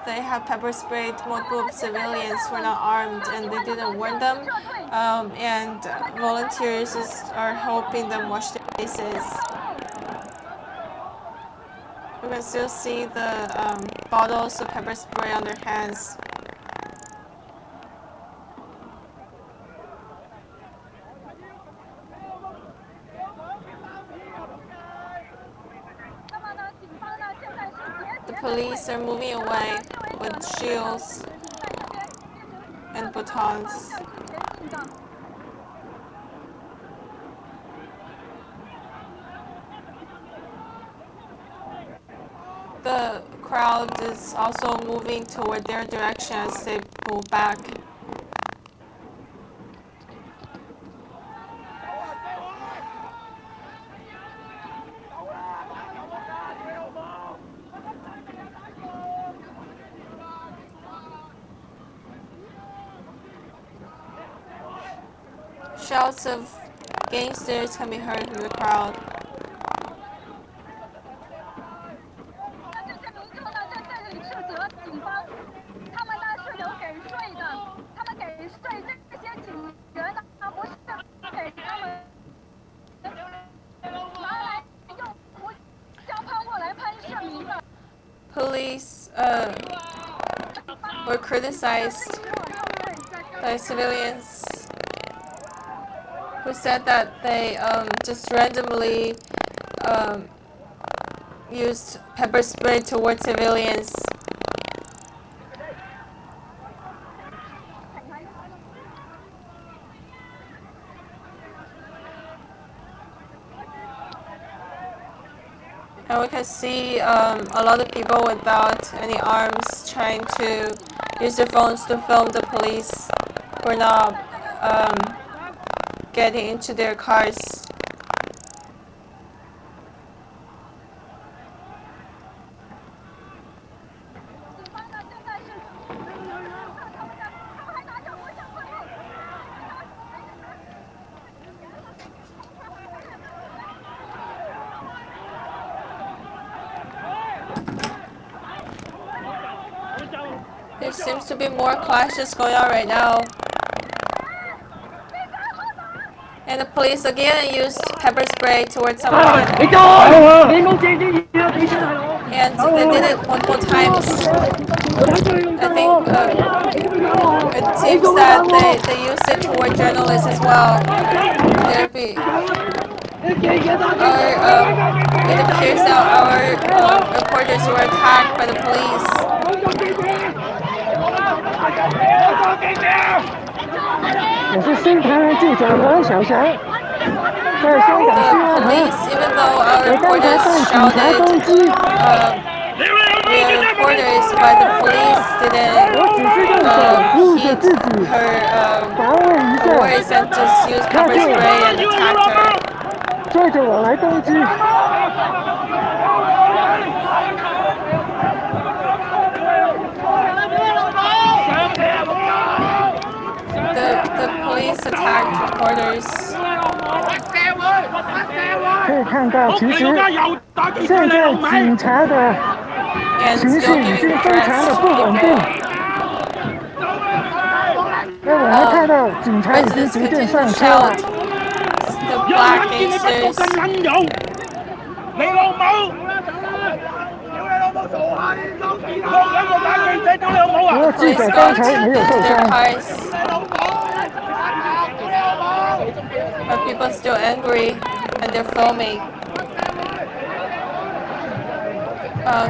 they had pepper sprayed multiple civilians who were not armed, and they didn't warn them. And volunteers are helping them wash their faces. You can still see the bottles of pepper spray on their hands. The police are moving away with shields and batons. The crowd is also moving toward their direction as they pull back. Shouts of gangsters can be heard from the crowd. Police were criticized by civilians who said that they just randomly used pepper spray towards civilians. And we can see a lot of people without any arms trying to use their phones to film the police who are not getting into their cars. There seems to be more clashes going on right now. And the police again used pepper spray towards someone. And they did it multiple times. I think it seems that they used it toward journalists as well. It appears that our reporters were attacked by the police.我是新唐人记者王小翔，在香港西安河为大家向警察攻击。我只是用手扶着自己，防卫一下，追着我来攻击。The police attacked reporters. 可以看到，其实现在警察的情绪已经非常的不稳定。那我们看到警察已经逐渐上车了。不过记者刚才没有受伤。But people are still angry and they're filming.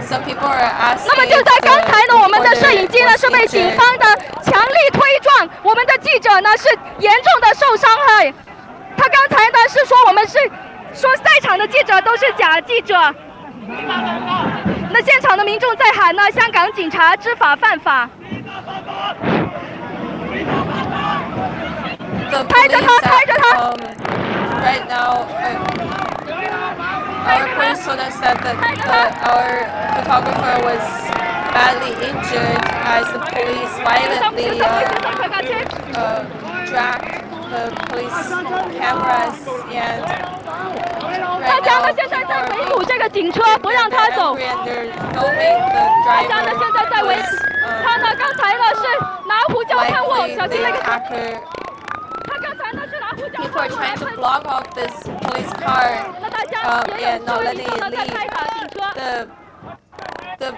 Some people are asking. 那么就在刚才呢，我们的摄影机呢是被警方的强力推撞，我们的记者呢是严重的受伤害。他刚才呢是说我们是说在场的记者都是假记者。那现场的民众在喊呢，香港警察知法犯法。拍着他，拍着他。Right now, our reporters told us that our photographer was badly injured as the police violently dragged the police cameras and. 大家呢现在在围堵这个警车，不让他走。大家呢现在在围，他呢刚才呢是拿胡椒喷雾，小心那个。People are trying to block off this police car and not letting it leave. The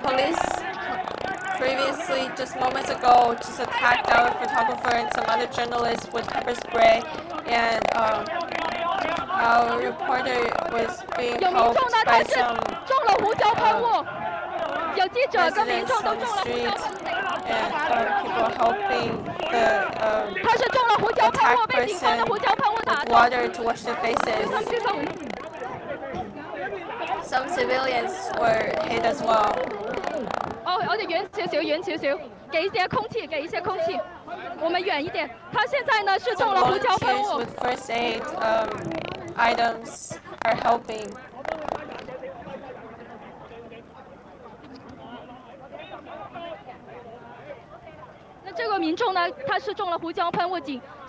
police previously, just moments ago, just attacked our photographer and some other journalists with pepper spray, and our reporter was being helped by some residents on the street, and people helping the attacked person with water to wash their faces. Some civilians were hit as well. 我哋遠少少，遠少少，給一些空氣，給一些空氣。我們遠一點。他現在呢是中了胡椒噴霧。With first aid items are helping. 那这个民众呢，他是中了胡椒喷雾，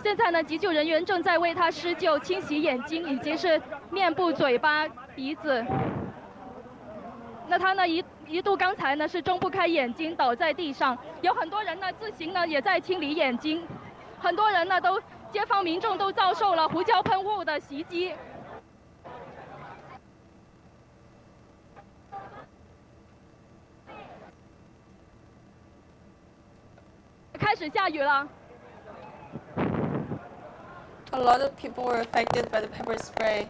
现在呢，急救人员正在为他施救，清洗眼睛以及是面部、嘴巴、鼻子。那他呢一度刚才呢是睁不开眼睛，倒在地上。有很多人呢自行呢也在清理眼睛，很多人呢都街坊民众都遭受了胡椒喷雾的袭击。开始下雨了。A lot of people were affected by the pepper spray.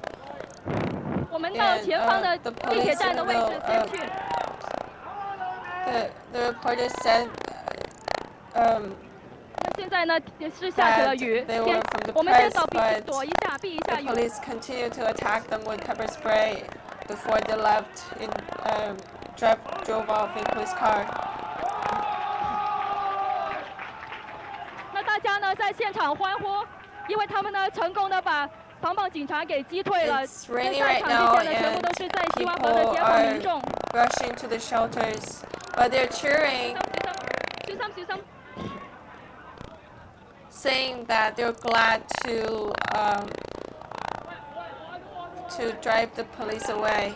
我们到前方的地铁站的位置先去。The reporter said, 现在呢是下起了雨，我们先到躲一下，避一下雨。The police continue to attack them with pepper spray. before they left in drove off in police car. 那大家呢在现场欢呼，因为他们呢成功的把防暴警察给击退了。It's raining right now, and people are rushing to the shelters, but they're cheering, saying that they're glad to drive the police away.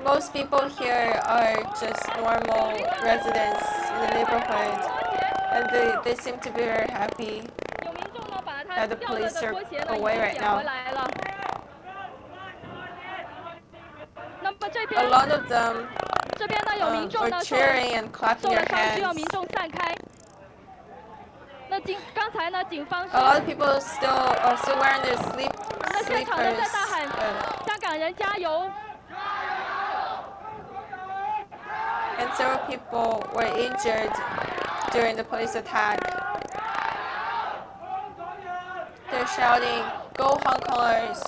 Most people here are just normal residents in the neighborhood, and they seem to be very happy that the police are away right now. A lot of them are cheering and clapping their hands. A lot of people are still wearing their sleepers. And several people were injured during the police attack. They're shouting, "Go Hong Kongers!"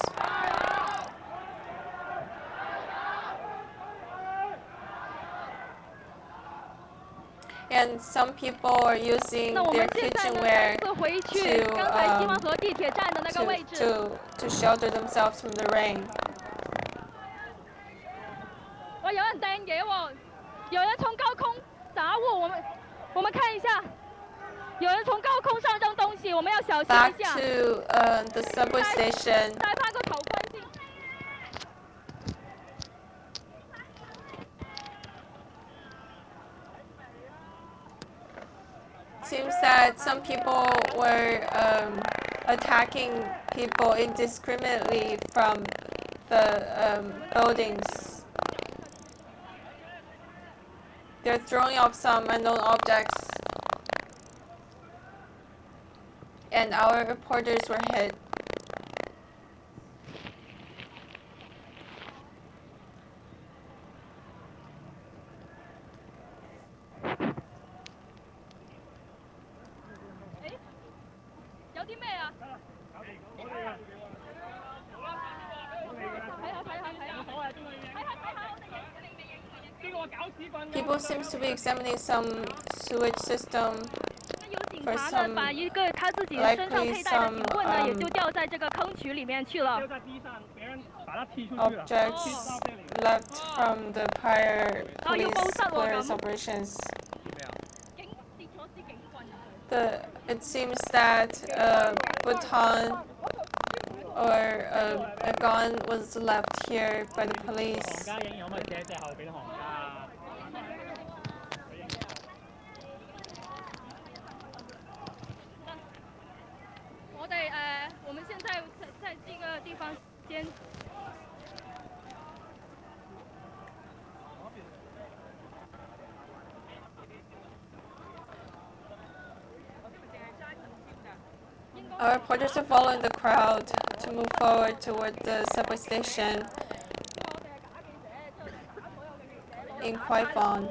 And some people are using their kitchenware to shelter themselves from the rain. 哇！有人掟嘢喎，有人從高空砸我們看一下，有人從高空上扔東西，我們要小心一下。Back to the subway station. 戴翻個頭盔先。Seems that some people were attacking people indiscriminately from the buildings. They're throwing off some unknown objects, and our reporters were hit. People seems to be examining some sewage system for some likely some objects left from the prior police operations. It seems that a baton or a gun was left here by the police. Our reporters are following the crowd to move forward toward the subway station in Kwai Fong.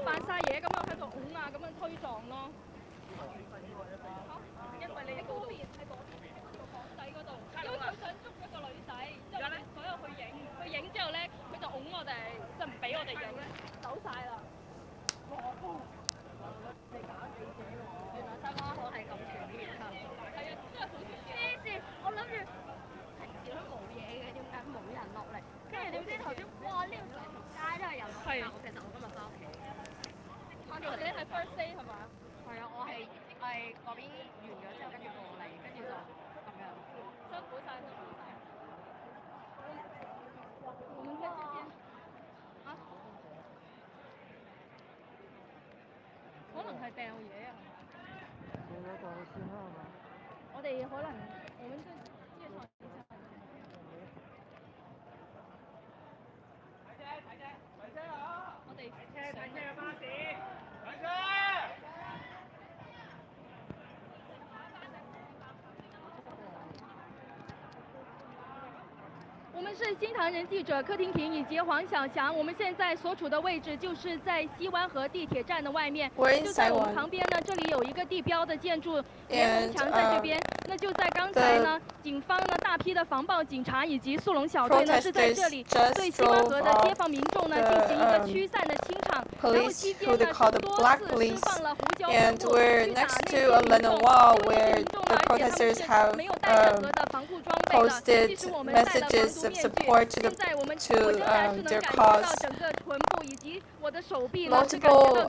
我们是新唐人记者柯婷婷以及黄小翔，我们现在所处的位置就是在西湾河地铁站的外面，就在我们旁边呢，这里有一个地标的建筑，连红墙在这边。那那就在刚才呢，警方呢大批的防暴警察以及速龙小队呢是在这里对西湾河的街坊民众呢进行一个驱散的清场，然后期间呢是多次释放了胡椒喷雾去打那些民众，因为民众而且他们是没有带任何的防护装备的，即使我们戴了防毒面具，现在我现在是能感觉到整个臀部以及我的手臂呢是感觉到灼热，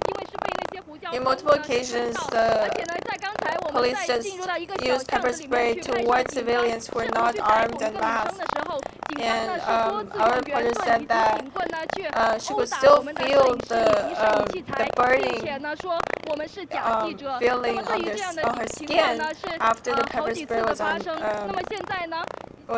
因为是被那些胡椒喷雾呢烧到，而且呢在刚才我们在进入到一个小巷子里面去拍摄视频的时候，去拍同一个女生的时候，警方呢是多次用圆棍以及警棍呢去殴打我们的摄影师以及摄影器材，并且呢说我们是假记者。那么对于这样的情况呢是好几次的发生。那么现在呢？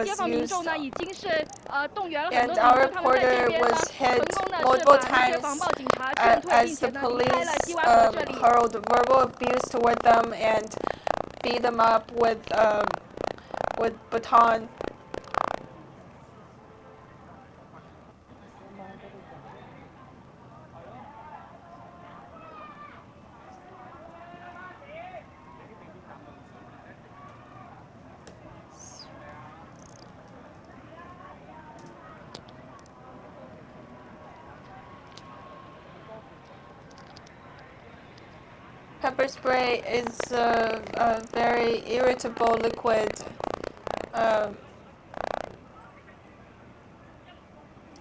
街坊民众呢已经是动员了很多的民众，他们在这边呢成功的是把这些防暴警察劝退，并且呢离开了西湾河这里。hurled verbal abuse toward them and beat them up with baton. Pepper spray is a very irritable liquid.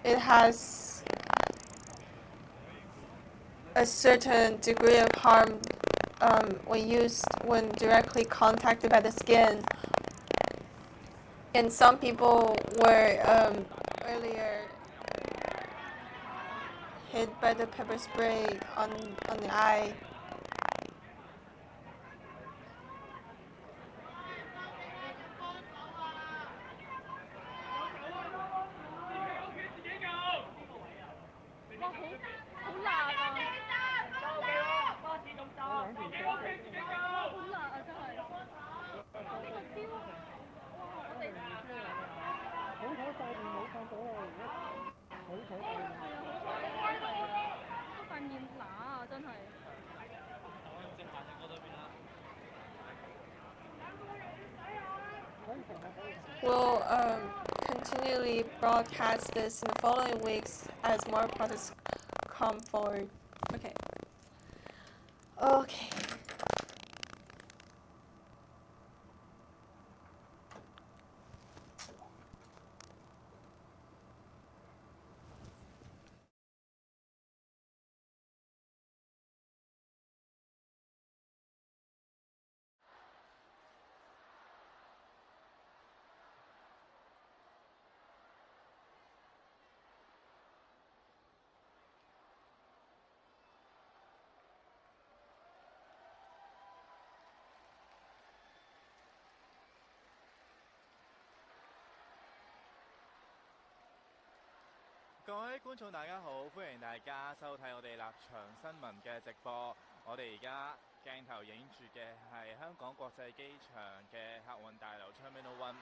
It has a certain degree of harm when directly contacted by the skin. And some people were earlier hit by the pepper spray on the eye. We'll continually broadcast this in the following weeks as more protests come forward. Okay. Okay.各位觀眾大家好，歡迎大家收睇我哋立場新聞嘅直播。我哋而家鏡頭影住嘅係香港國際機場嘅客運大樓 Terminal 1。